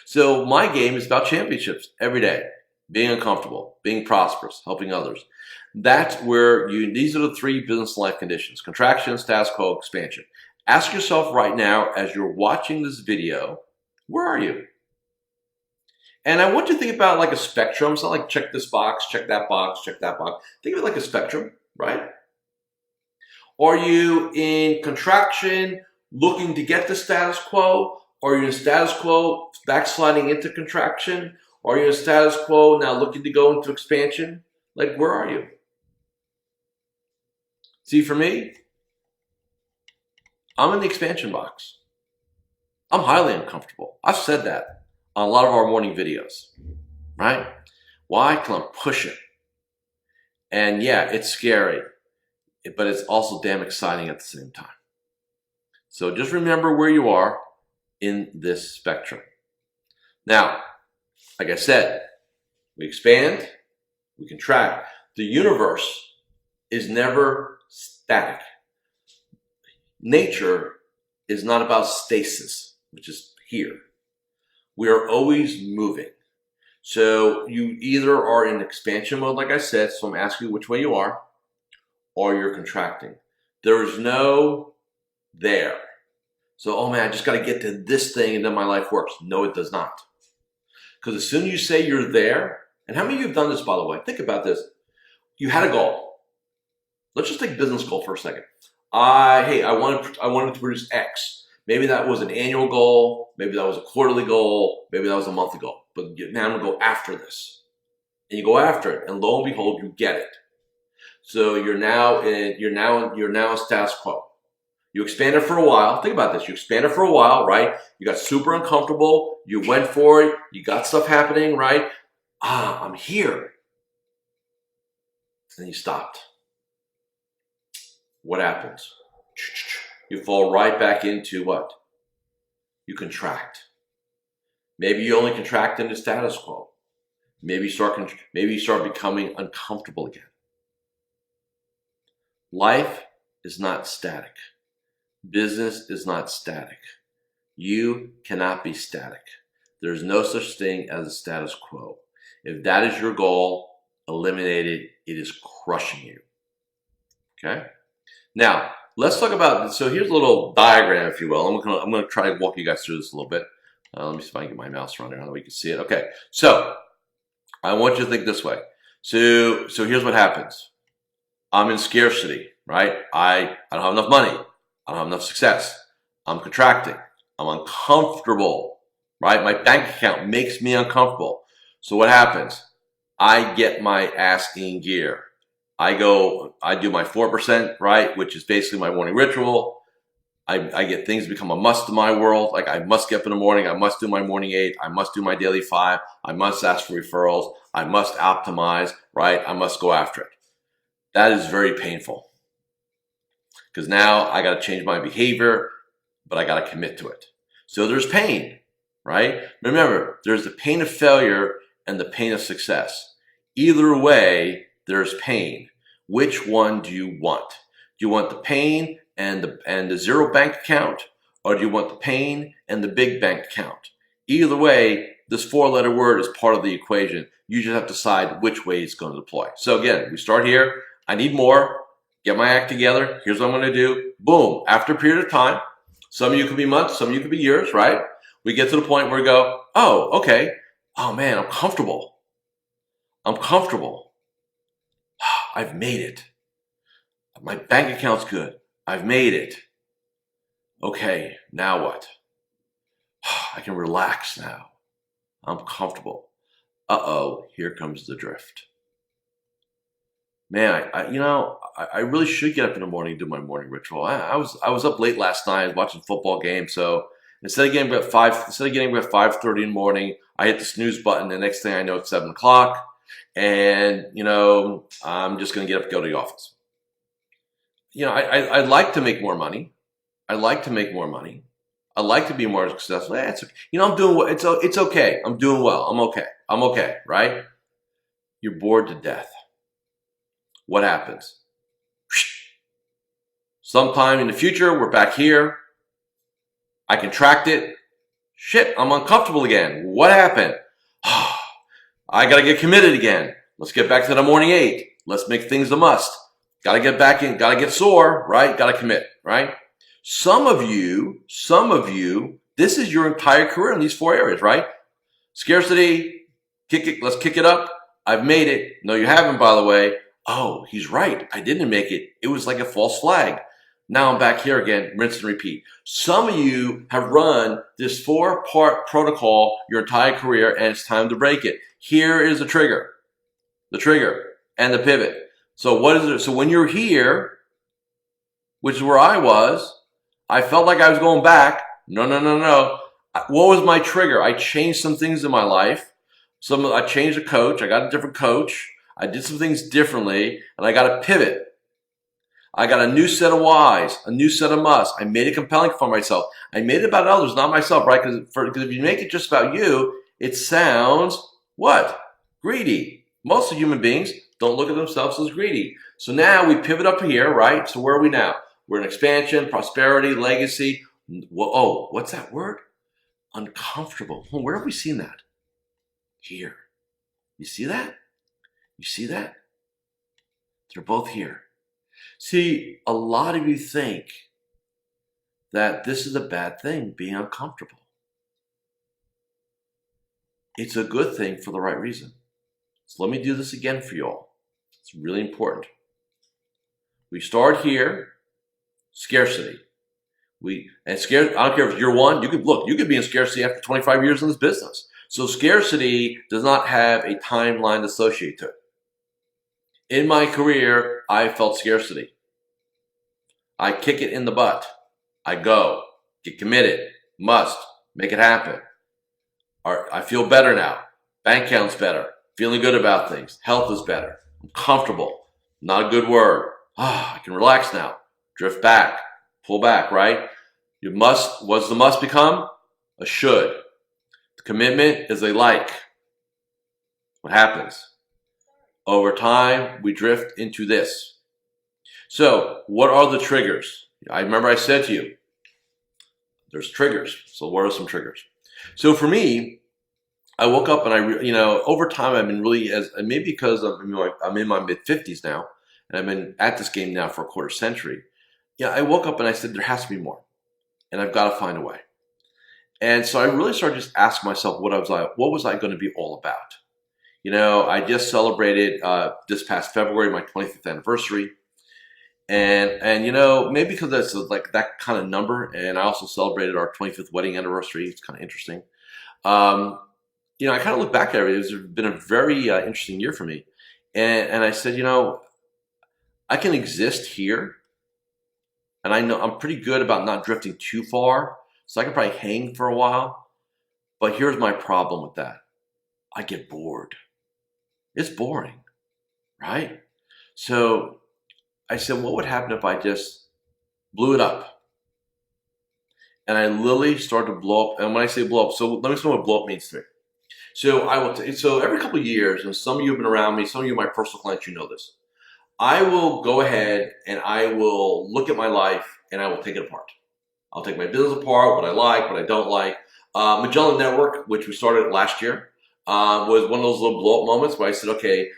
So my game is about championships every day. Being uncomfortable, being prosperous, helping others. That's where these are the 3 business life conditions: contraction, status quo, expansion. Ask yourself right now, as you're watching this video, where are you? And I want you to think about it like a spectrum. It's not like check this box, check that box, check that box. Think of it like a spectrum, right? Are you in contraction, looking to get the status quo? Or are you in status quo, backsliding into contraction? Or are you in status quo, now looking to go into expansion? Like, where are you? See, for me, I'm in the expansion box. I'm highly uncomfortable. I've said that on a lot of our morning videos, right? Why? Because I'm pushing. And yeah, it's scary, but it's also damn exciting at the same time. So just remember where you are in this spectrum. Now, like I said, we expand, we contract. The universe is never static. Nature is not about stasis, which is here. We are always moving. So you either are in expansion mode, like I said, so I'm asking you which way you are, or you're contracting. There is no there. So, oh man, I just got to get to this thing and then my life works. No, it does not. Because as soon as you say you're there, and how many of you have done this, by the way? Think about this. You had a goal. Let's just take business goal for a second. I wanted to produce X. Maybe that was an annual goal. Maybe that was a quarterly goal. Maybe that was a monthly goal. But now I'm going to go after this. And you go after it, and lo and behold, you get it. So you're now in status quo. You expanded for a while. Think about this. You expanded for a while, right? You got super uncomfortable. You went for it. You got stuff happening, right? I'm here. And you stopped. What happens? You fall right back into what? You contract. Maybe you only contract into status quo. Maybe you start becoming uncomfortable again. Life is not static. Business is not static. You cannot be static. There's no such thing as a status quo. If that is your goal, eliminate it. It is crushing you. Okay? Now, let's talk about, so here's a little diagram, if you will. I'm going to try to walk you guys through this a little bit. Let me see if I can get my mouse around there so we can see it. Okay, so I want you to think this way. So here's what happens. I'm in scarcity, right? I don't have enough money. I don't have enough success. I'm contracting. I'm uncomfortable, right? My bank account makes me uncomfortable. So what happens? I get my ass in gear. I do my 4%, right? Which is basically my morning ritual. I get things to become a must in my world. Like I must get up in the morning. I must do my morning 8. I must do my daily 5. I must ask for referrals. I must optimize, right? I must go after it. That is very painful because now I got to change my behavior, but I got to commit to it. So there's pain, right? Remember, there's the pain of failure and the pain of success. Either way, there's pain. Which one do you want? Do you want the pain and the zero bank account, or do you want the pain and the big bank account? Either way, this 4-letter word is part of the equation. You just have to decide which way it's going to deploy. So again, we start here. I need more. get my act together. Here's what I'm going to do. Boom. After a period of time, some of you could be months, some of you could be years, right? We get to the point where we go, oh, okay. Oh man, I'm comfortable. I'm comfortable. I've made it. My bank account's good. I've made it. Okay, now what? I can relax now. I'm comfortable. Uh-oh, here comes the drift. Man, I really should get up in the morning and do my morning ritual. I was up late last night watching a football game, so instead of getting up at 5:30 in the morning, I hit the snooze button. The next thing I know, it's 7 o'clock, and I'm just gonna get up and go to the office. I'd like to make more money. I like to make more money. I like to be more successful. It's okay. I'm doing well. It's okay. I'm doing well. I'm okay. I'm okay, right? You're bored to death. What happens? Sometime in the future, we're back here. I contract it. Shit, I'm uncomfortable again. What happened? I gotta get committed again. Let's get back to the morning 8. Let's make things a must. Gotta get back in. Gotta get sore, right? Gotta commit, right? Some of you, this is your entire career in these 4 areas, right? Scarcity, let's kick it up. I've made it. No, you haven't, by the way. Oh, he's right. I didn't make it. It was like a false flag. Now I'm back here again, rinse and repeat. Some of you have run this 4-part protocol your entire career, and it's time to break it. Here is the trigger and the pivot. So what is it? So when you're here, which is where I was, I felt like I was going back. No. What was my trigger? I changed some things in my life. I changed a coach. I got a different coach. I did some things differently, and I got a pivot. I got a new set of whys, a new set of musts. I made it compelling for myself. I made it about others, not myself, right? Because if you make it just about you, it sounds what? Greedy. Most of human beings don't look at themselves as greedy. So now we pivot up here, right? So where are we now? We're in expansion, prosperity, legacy. What's that word? Uncomfortable. Where have we seen that? Here. You see that? You see that? They're both here. See, a lot of you think that this is a bad thing, being uncomfortable. It's a good thing for the right reason. So let me do this again for you all. It's really important. We start here, scarcity. I don't care if you're one, you could be in scarcity after 25 years in this business. So scarcity does not have a timeline associated to it. In my career, I felt scarcity. I kick it in the butt. I go, get committed, must, make it happen. I feel better now. Bank account's better. Feeling good about things. Health is better. I'm comfortable. Not a good word. I can relax now. Drift back. Pull back, right? What's the must become? A should. The commitment is a like. What happens? Over time, we drift into this. So, what are the triggers? I remember I said to you, there's triggers. So, what are some triggers? So, for me, I woke up and over time I've been really, maybe because I'm in my mid-50s now, and I've been at this game now for a quarter century. I woke up and I said, there has to be more, and I've got to find a way. And so I really started just asking myself, what was I going to be all about? I just celebrated this past February my 25th anniversary, and maybe because that's like that kind of number, and I also celebrated our 25th wedding anniversary. It's kind of interesting. I kind of look back at it. It's been a very interesting year for me, and I said, I can exist here, and I know I'm pretty good about not drifting too far, so I can probably hang for a while. But here's my problem with that: I get bored. It's boring, right? So I said, what would happen if I just blew it up? And I literally started to blow up. And when I say blow up, so let me explain what blow up means to me. So every couple of years, and some of you have been around me, some of you are my personal clients, you know this. I will go ahead and I will look at my life and I will take it apart. I'll take my business apart, what I like, what I don't like. Magellan Network, which we started last year, was one of those little blow up moments where I said, okay,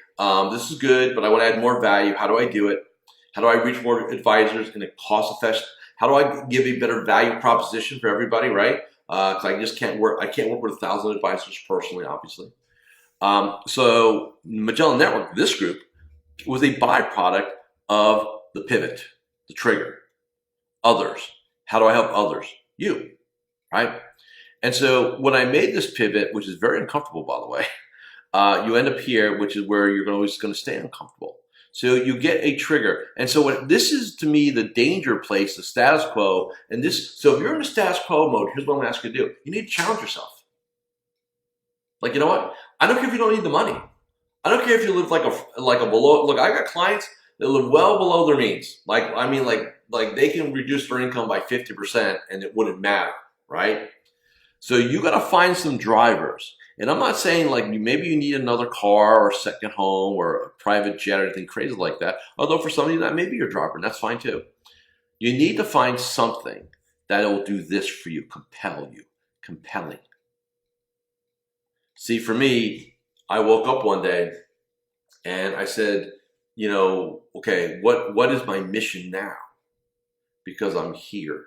this is good, but I want to add more value. How do I do it? How do I reach more advisors in a cost-effective? How do I give a better value proposition for everybody, right? Because I just can't work. I can't work with 1,000 advisors personally, obviously. So Magellan Network, this group, was a byproduct of the pivot, the trigger. Others. How do I help others? You, right? And so when I made this pivot, which is very uncomfortable, by the way, you end up here, which is where you're always going to stay uncomfortable. So you get a trigger. And so this is, to me, the danger place, the status quo. And so if you're in a status quo mode, here's what I'm going to ask you to do. You need to challenge yourself. Like, you know what? I don't care if you don't need the money. I don't care if you live like a below. Look, I got clients that live well below their means. Like they can reduce their income by 50% and it wouldn't matter, right? So you got to find some drivers. And I'm not saying like maybe you need another car or a second home or a private jet or anything crazy like that. Although for somebody that may be your driver, and that's fine too. You need to find something that will do this for you, compelling. See, for me, I woke up one day and I said, okay, what is my mission now? Because I'm here.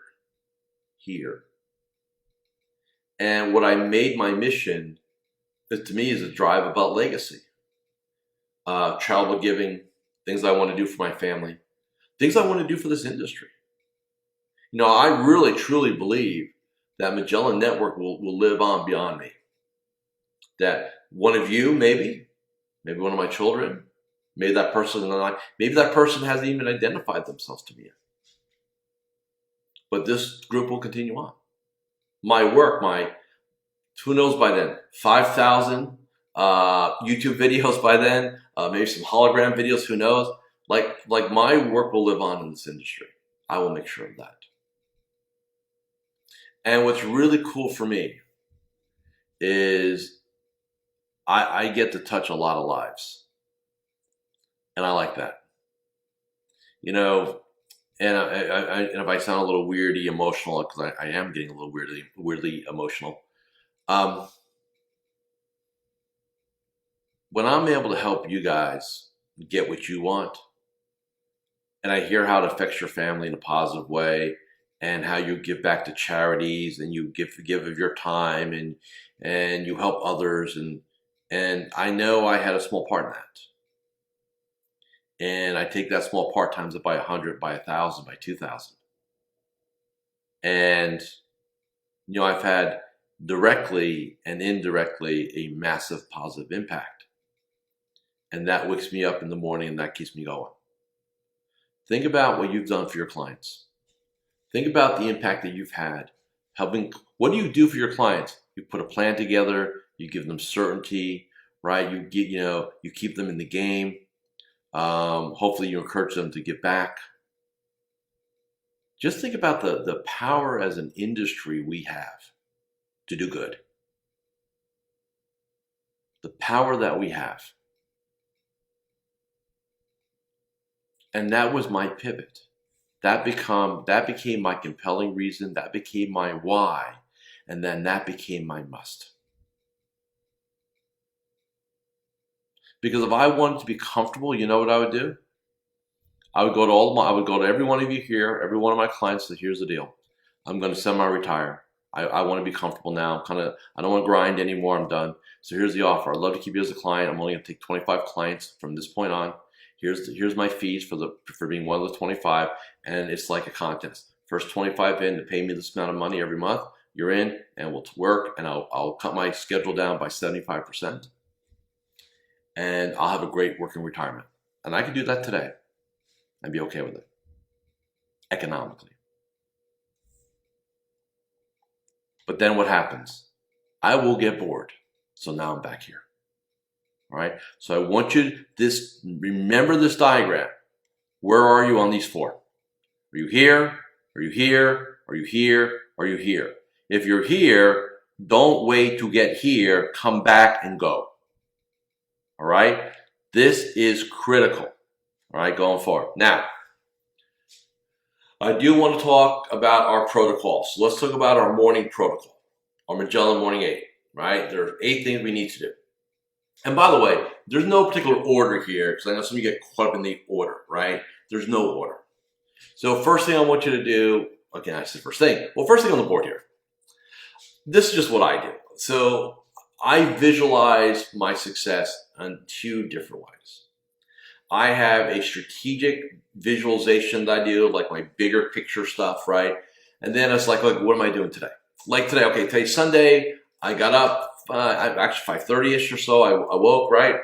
And what I made my mission, to me, is a drive about legacy. Charitable giving, things I want to do for my family, things I want to do for this industry. I really, truly believe that Magellan Network will live on beyond me. That one of you, maybe one of my children, maybe that person hasn't even identified themselves to me yet. But this group will continue on. My work, who knows by then, 5,000 YouTube videos by then, maybe some hologram videos, who knows? Like my work will live on in this industry. I will make sure of that. And what's really cool for me is I get to touch a lot of lives. And I like that. And if I sound a little weirdly emotional, because I am getting a little weirdly emotional, when I'm able to help you guys get what you want, and I hear how it affects your family in a positive way, and how you give back to charities, and you give of your time, and you help others, and I know I had a small part in that. And I take that small part, times it by 100, by 1,000, by 2,000. And, I've had directly and indirectly a massive positive impact. And that wakes me up in the morning and that keeps me going. Think about what you've done for your clients. Think about the impact that you've had. What do you do for your clients? You put a plan together, you give them certainty, right? You keep them in the game. Hopefully you encourage them to give back. Just think about the power as an industry we have to do good. The power that we have. And that was my pivot. That became my compelling reason. That became my why. And then that became my must. Because if I wanted to be comfortable, you know what I would do? I would go to every one of you here, every one of my clients. So here's the deal: I'm going to semi-retire. I want to be comfortable now. I don't want to grind anymore. I'm done. So here's the offer. I'd love to keep you as a client. I'm only going to take 25 clients from this point on. Here's my fees for being one of the 25, and it's like a contest. First 25 in to pay me this amount of money every month. You're in, and we'll work, and I'll cut my schedule down by 75%. And I'll have a great working retirement. And I can do that today and be okay with it, economically. But then what happens? I will get bored. So now I'm back here. All right? So I want you remember this diagram. Where are you on these four? Are you here? Are you here? Are you here? Are you here? If you're here, don't wait to get here. Come back and go. All right? This is critical. All right, going forward. Now, I do want to talk about our protocols. So let's talk about our morning protocol, our Magellan Morning 8, right? There are 8 things we need to do. And by the way, there's no particular order here, because I know some of you get caught up in the order, right? There's no order. So first thing I want you to do, again, I said first thing. Well, first thing on the board here. This is just what I do. So I visualize my success in two different ways. I have a strategic visualization that I do, like my bigger picture stuff, right? And then it's like what am I doing today? Like today, okay, today's Sunday. I got up, actually 5:30ish or so. I woke, right?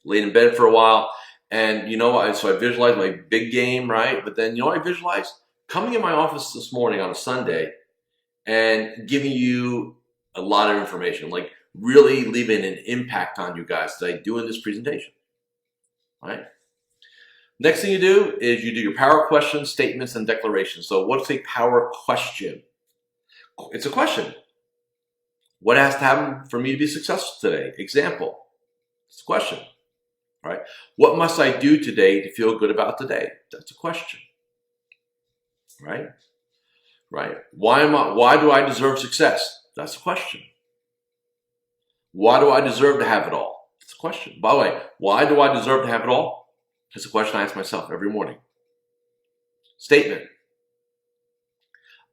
Laid in bed for a while. And so I visualized my big game, right? But then I visualized coming in my office this morning on a Sunday and giving you a lot of information, like really leaving an impact on you guys today doing this presentation, right? Next thing you do is you do your power questions, statements, and declarations. So what's a power question? It's a question. What has to happen for me to be successful today? Example. It's a question, right? What must I do today to feel good about today? That's a question, right? Right? Why do I deserve success? That's a question. Why do I deserve to have it all? That's a question. By the way, why do I deserve to have it all? It's a question I ask myself every morning. Statement.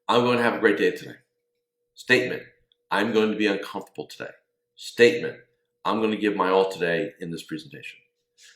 I'm going to have a great day today. Statement. I'm going to be uncomfortable today. Statement. I'm going to give my all today in this presentation.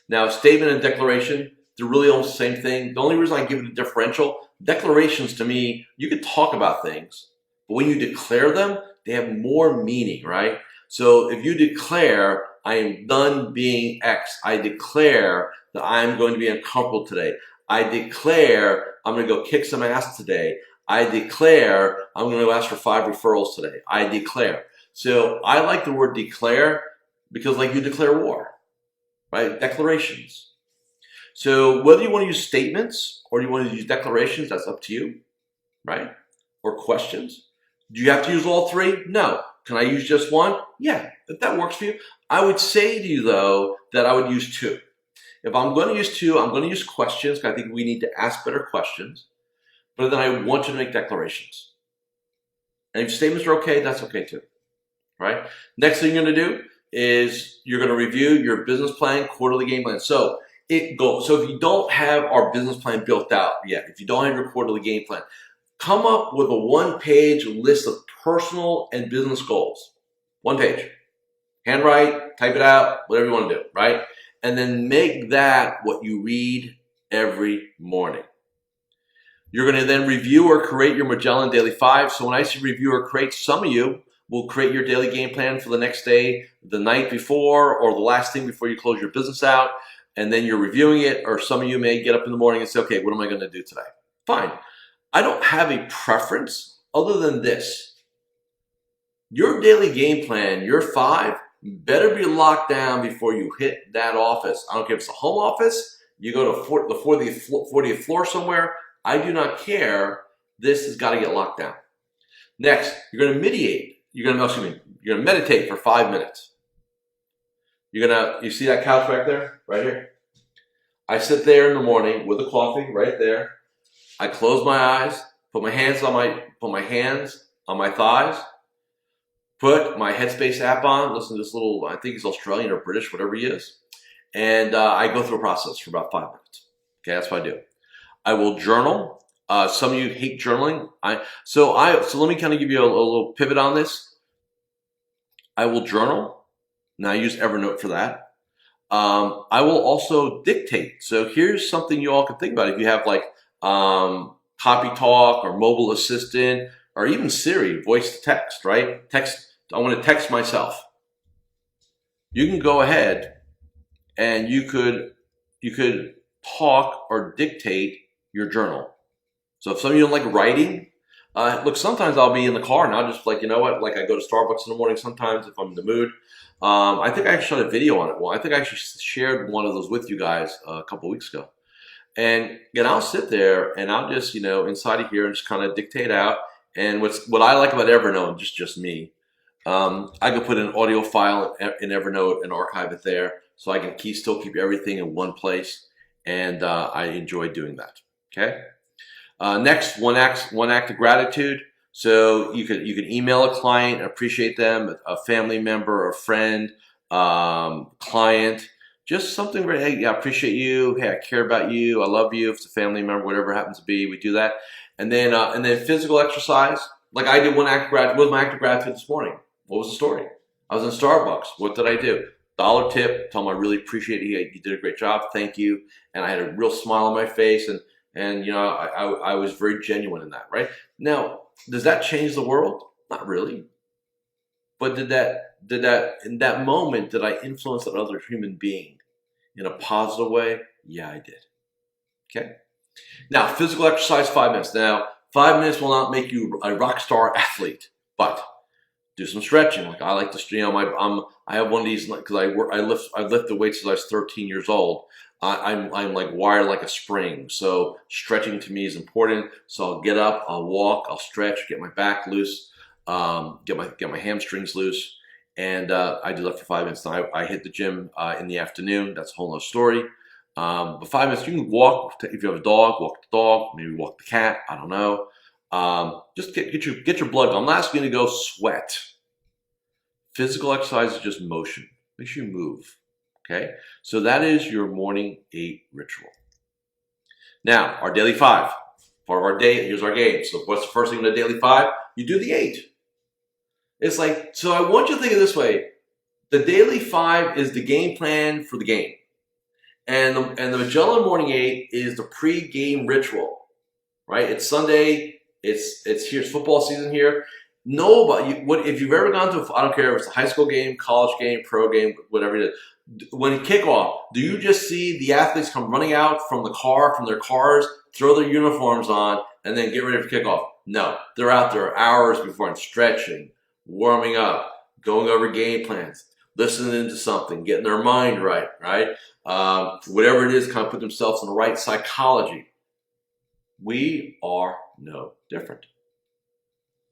Now, statement and declaration, they're really almost the same thing. The only reason I give it a differential, declarations to me, you can talk about things, but when you declare them, they have more meaning, right? So if you declare, I am done being X, I declare that I'm going to be uncomfortable today. I declare I'm going to go kick some ass today. I declare I'm going to ask for 5 referrals today. I declare. So I like the word declare because like you declare war, right? Declarations. So whether you want to use statements or you want to use declarations, that's up to you, right? Or questions. Do you have to use all three? No. Can I use just one? Yeah, if that works for you. I would say to you, though, that I would use two. If I'm going to use two, I'm going to use questions because I think we need to ask better questions. But then I want you to make declarations. And if statements are okay, that's okay too, right? Next thing you're going to do is you're going to review your business plan, quarterly game plan. So if you don't have our business plan built out yet, if you don't have your quarterly game plan, come up with a one-page list of personal and business goals. One page. Handwrite, type it out, whatever you want to do, right? And then make that what you read every morning. You're going to then review or create your Magellan Daily 5. So when I say review or create, some of you will create your daily game plan for the next day, the night before, or the last thing before you close your business out. And then you're reviewing it, or some of you may get up in the morning and say, okay, what am I going to do today? Fine. I don't have a preference other than this. Your daily game plan, your 5, better be locked down before you hit that office. I don't care if it's a home office, you go to the 40th floor somewhere. I do not care. This has got to get locked down. Next, you're going to meditate. You're going to meditate for 5 minutes. You see that couch back there? Right here? I sit there in the morning with a coffee right there. I close my eyes, put my hands on my thighs, put my Headspace app on, listen to this little, I think he's Australian or British, whatever he is, and I go through a process for about 5 minutes. Okay, that's what I do. I will journal. Some of you hate journaling. So let me kind of give you a little pivot on this. I will journal. Now I use Evernote for that. I will also dictate. So here's something you all can think about. If you have like Copy Talk or Mobile Assistant or even Siri, voice to text, right? I want to text myself. You can go ahead and you could talk or dictate your journal. So if some of you don't like writing, look, sometimes I'll be in the car and I'll just like, you know what, like I go to Starbucks in the morning sometimes if I'm in the mood. I think I actually shot a video on it. Well, I think I actually shared one of those with you guys a couple of weeks ago. And I'll sit there and I'll just, inside of here and just kind of dictate out. And what I like about Evernote, just me, I can put an audio file in Evernote and archive it there, so I can still keep everything in one place. And I enjoy doing that. Okay. Next, one act of gratitude. So you could email a client, appreciate them, a family member, a friend, client. Just something very, hey, yeah, I appreciate you. Hey, I care about you. I love you. If it's a family member, whatever it happens to be, we do that. And then physical exercise. Like I did one act of gratitude. What was my act of gratitude this morning? What was the story? I was in Starbucks. What did I do? Dollar tip. Tell them I really appreciate you. You did a great job. Thank you. And I had a real smile on my face. And you know, I was very genuine in that, right? Now, does that change the world? Not really. But did that in that moment, did I influence another human being in a positive way? Yeah, I did. Okay. Now, physical exercise, 5 minutes. Now, 5 minutes will not make you a rock star athlete, but do some stretching. Like I like to, you know, I have one of these because I lift the weights since I was 13 years old. I'm like wired like a spring. So stretching to me is important. So I'll get up, I'll walk, I'll stretch, get my back loose, get my hamstrings loose, and I do that for 5 minutes. Now I hit the gym in the afternoon. That's a whole other story. But 5 minutes, you can walk. If you have a dog, walk the dog. Maybe walk the cat. I don't know. Just get your blood going. I'm not asking you to go sweat. Physical exercise is just motion. Makes you move. Okay? So that is your morning 8 ritual. Now, our daily 5. Part of our day, here's our game. So what's the first thing in the daily 5? You do the 8. It's like, so I want you to think of it this way. The daily 5 is the game plan for the game. And the Magellan Morning 8 is the pre-game ritual, right? It's Sunday. It's here. It's football season here. Nobody. What if you've ever gone to? I don't care if it's a high school game, college game, pro game, whatever it is. When kickoff, do you just see the athletes come running out from their cars, throw their uniforms on, and then get ready for kickoff? No, they're out there hours before and stretching, warming up, going over game plans, listening to something, getting their mind right, right? Whatever it is, kind of put themselves in the right psychology. We are no different.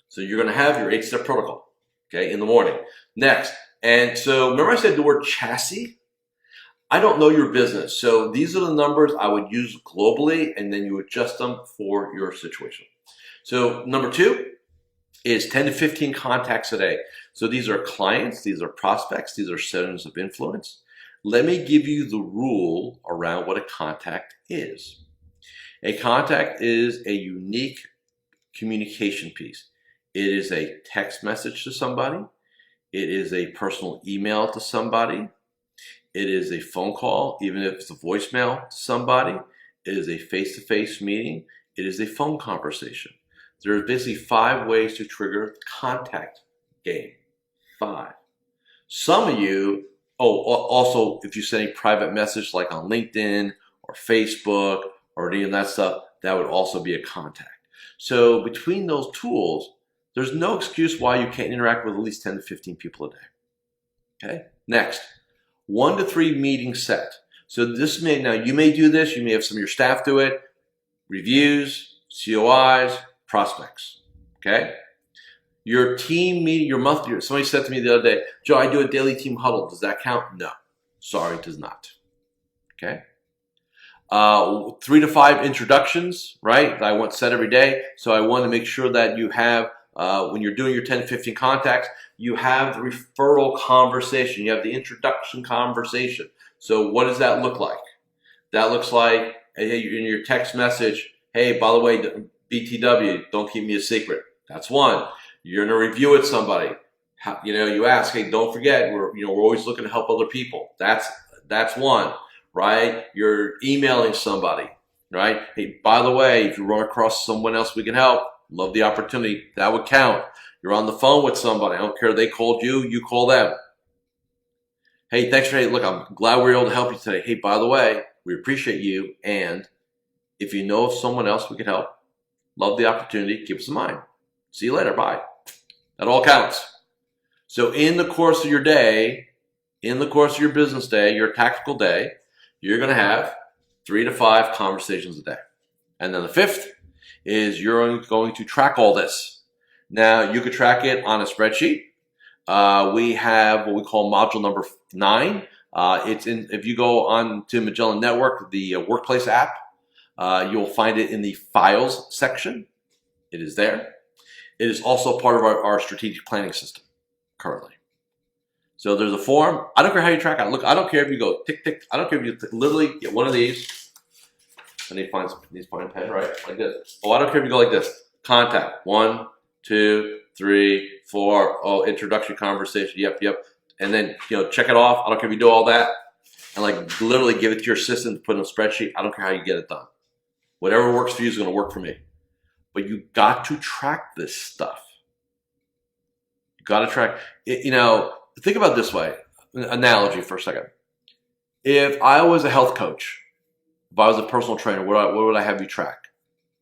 So you're going to have your 8-step protocol, okay, in the morning. Next, and so remember I said the word chassis? I don't know your business. So these are the numbers I would use globally, and then you adjust them for your situation. So number 2 is 10 to 15 contacts a day. So these are clients, these are prospects, these are centers of influence. Let me give you the rule around what a contact is. A contact is a unique communication piece. It is a text message to somebody. It is a personal email to somebody. It is a phone call, even if it's a voicemail to somebody. It is a face-to-face meeting. It is a phone conversation. There are basically 5 ways to trigger contact game. 5. Some of you, also if you send a private message like on LinkedIn or Facebook or any of that stuff, that would also be a contact. So between those tools, there's no excuse why you can't interact with at least 10 to 15 people a day. Okay? Next, 1 to 3 meetings set. So now you may do this, you may have some of your staff do it. Reviews, COIs, prospects. Okay? Your team meeting, your monthly, somebody said to me the other day, Joe, I do a daily team huddle. Does that count? No. Sorry, it does not. Okay? 3 to 5 introductions, right? I want set every day. So I want to make sure that you have, when you're doing your 10 to 15 contacts, you have the referral conversation. You have the introduction conversation. So what does that look like? That looks like, hey, in your text message, hey, by the way, BTW, don't keep me a secret. That's one. You're in a review with somebody. You ask, hey, don't forget, we're always looking to help other people. That's one. Right? You're emailing somebody, right? Hey, by the way, if you run across someone else we can help, love the opportunity. That would count. You're on the phone with somebody. I don't care if they called you, you call them. Hey, thanks for, look, I'm glad we were able to help you today. Hey, by the way, we appreciate you. And if you know of someone else we can help, love the opportunity, keep us in mind. See you later. Bye. That all counts. So in the course of your day, in the course of your business day, your tactical day, you're going to have 3 to 5 conversations a day. And then the 5th is you're going to track all this. Now, you could track it on a spreadsheet. We have what we call module number 9. If you go on to Magellan Network, the workplace app, you'll find it in the files section. It is there. It is also part of our strategic planning system currently. So there's a form. I don't care how you track it. Look, I don't care if you go tick, tick. I don't care if you literally get one of these. I need to find a pen, right? Like this. Oh, I don't care if you go like this. Contact. 1, 2, 3, 4. Oh, introductory conversation. Yep. And then, check it off. I don't care if you do all that. And like literally give it to your assistant to put in a spreadsheet. I don't care how you get it done. Whatever works for you is going to work for me. But you got to track this stuff. You got to track it. Think about it this way. An analogy for a second. If I was a health coach, if I was a personal trainer, what would I have you track?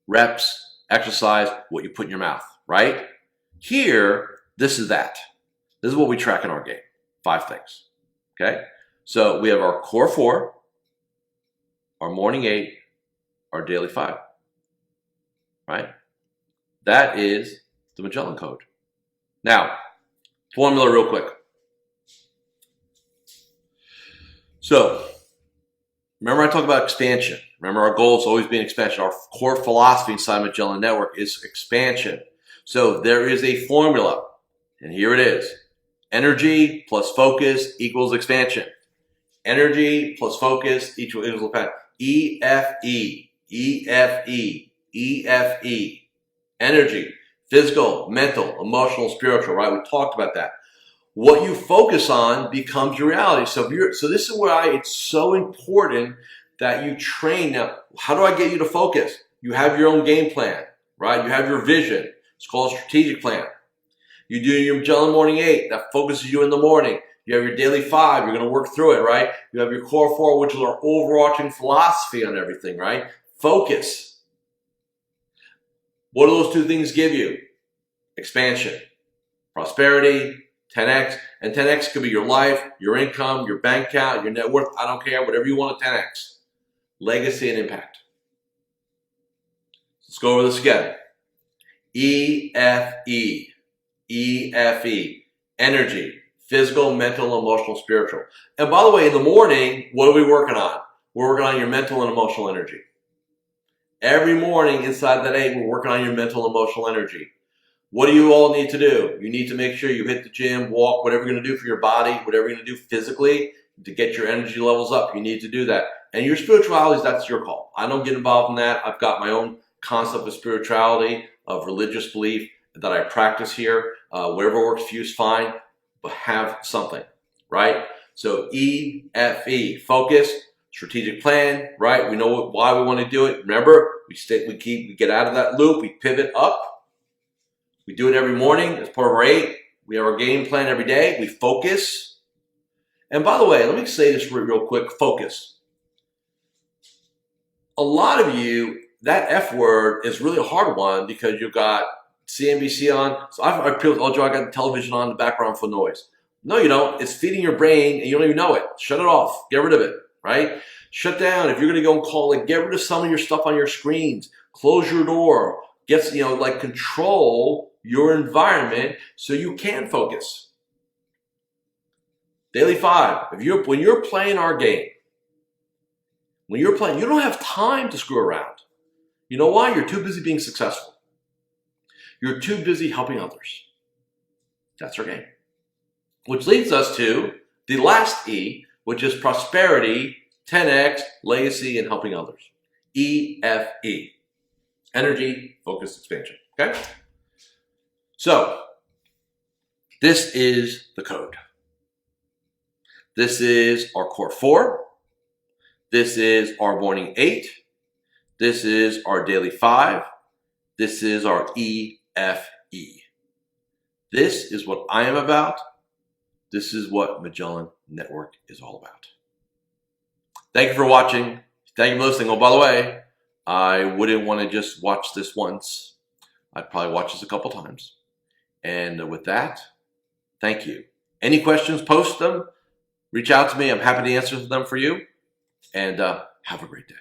Reps, exercise, what you put in your mouth, right? Here, this is that. This is what we track in our game. 5 things. Okay? So we have our core 4, our morning 8, our daily 5. Right? That is the Magellan Code. Now, formula real quick. So, remember I talked about expansion. Remember our goal is always being expansion. Our core philosophy inside Magellan Network is expansion. So there is a formula, and here it is. Energy plus focus equals expansion. Energy plus focus equals expansion. EFE, EFE, EFE. Energy, physical, mental, emotional, spiritual, right? We talked about that. What you focus on becomes your reality. So this is why it's so important that you train. Now, how do I get you to focus? You have your own game plan, right? You have your vision. It's called a strategic plan. You do your Magellan Morning 8. That focuses you in the morning. You have your daily 5. You're going to work through it, right? You have your core 4, which is our overarching philosophy on everything, right? Focus. What do those 2 things give you? Expansion, prosperity, 10x, and 10x could be your life, your income, your bank account, your net worth. I don't care, whatever you want at 10x. Legacy and impact. Let's go over this again. EFE, EFE, energy, physical, mental, emotional, spiritual. And by the way, in the morning, what are we working on? We're working on your mental and emotional energy. Every morning inside that 8, we're working on your mental and emotional energy. What do you all need to do? You need to make sure you hit the gym, walk, whatever you're going to do for your body, whatever you're going to do physically to get your energy levels up. You need to do that. And your spirituality, that's your call. I don't get involved in that. I've got my own concept of spirituality, of religious belief that I practice here. Whatever works for you is fine, but have something, right? So EFE, focus, strategic plan, right? We know why we want to do it. Remember, we get out of that loop, we pivot up. We do it every morning as part of our 8. We have our game plan every day. We focus. And by the way, let me say this real quick, focus. A lot of you, that F word is really a hard one because you've got CNBC on. So I got the television on in the background for noise. No, you don't. It's feeding your brain and you don't even know it. Shut it off. Get rid of it, right? Shut down. If you're going to go and call it, get rid of some of your stuff on your screens. Close your door. Control your environment so you can focus. Daily 5. When you're playing our game, you don't have time to screw around. You know why? You're too busy being successful. You're too busy helping others. That's our game. Which leads us to the last E, which is prosperity, 10x, legacy, and helping others. EFE. Energy, focus, expansion. Okay? So, this is the code. This is our core 4. This is our morning 8. This is our daily 5. This is our EFE. This is what I am about. This is what Magellan Network is all about. Thank you for watching. Thank you for listening. Oh, by the way, I wouldn't want to just watch this once. I'd probably watch this a couple times. And with that, thank you. Any questions, post them. Reach out to me. I'm happy to answer them for you. And have a great day.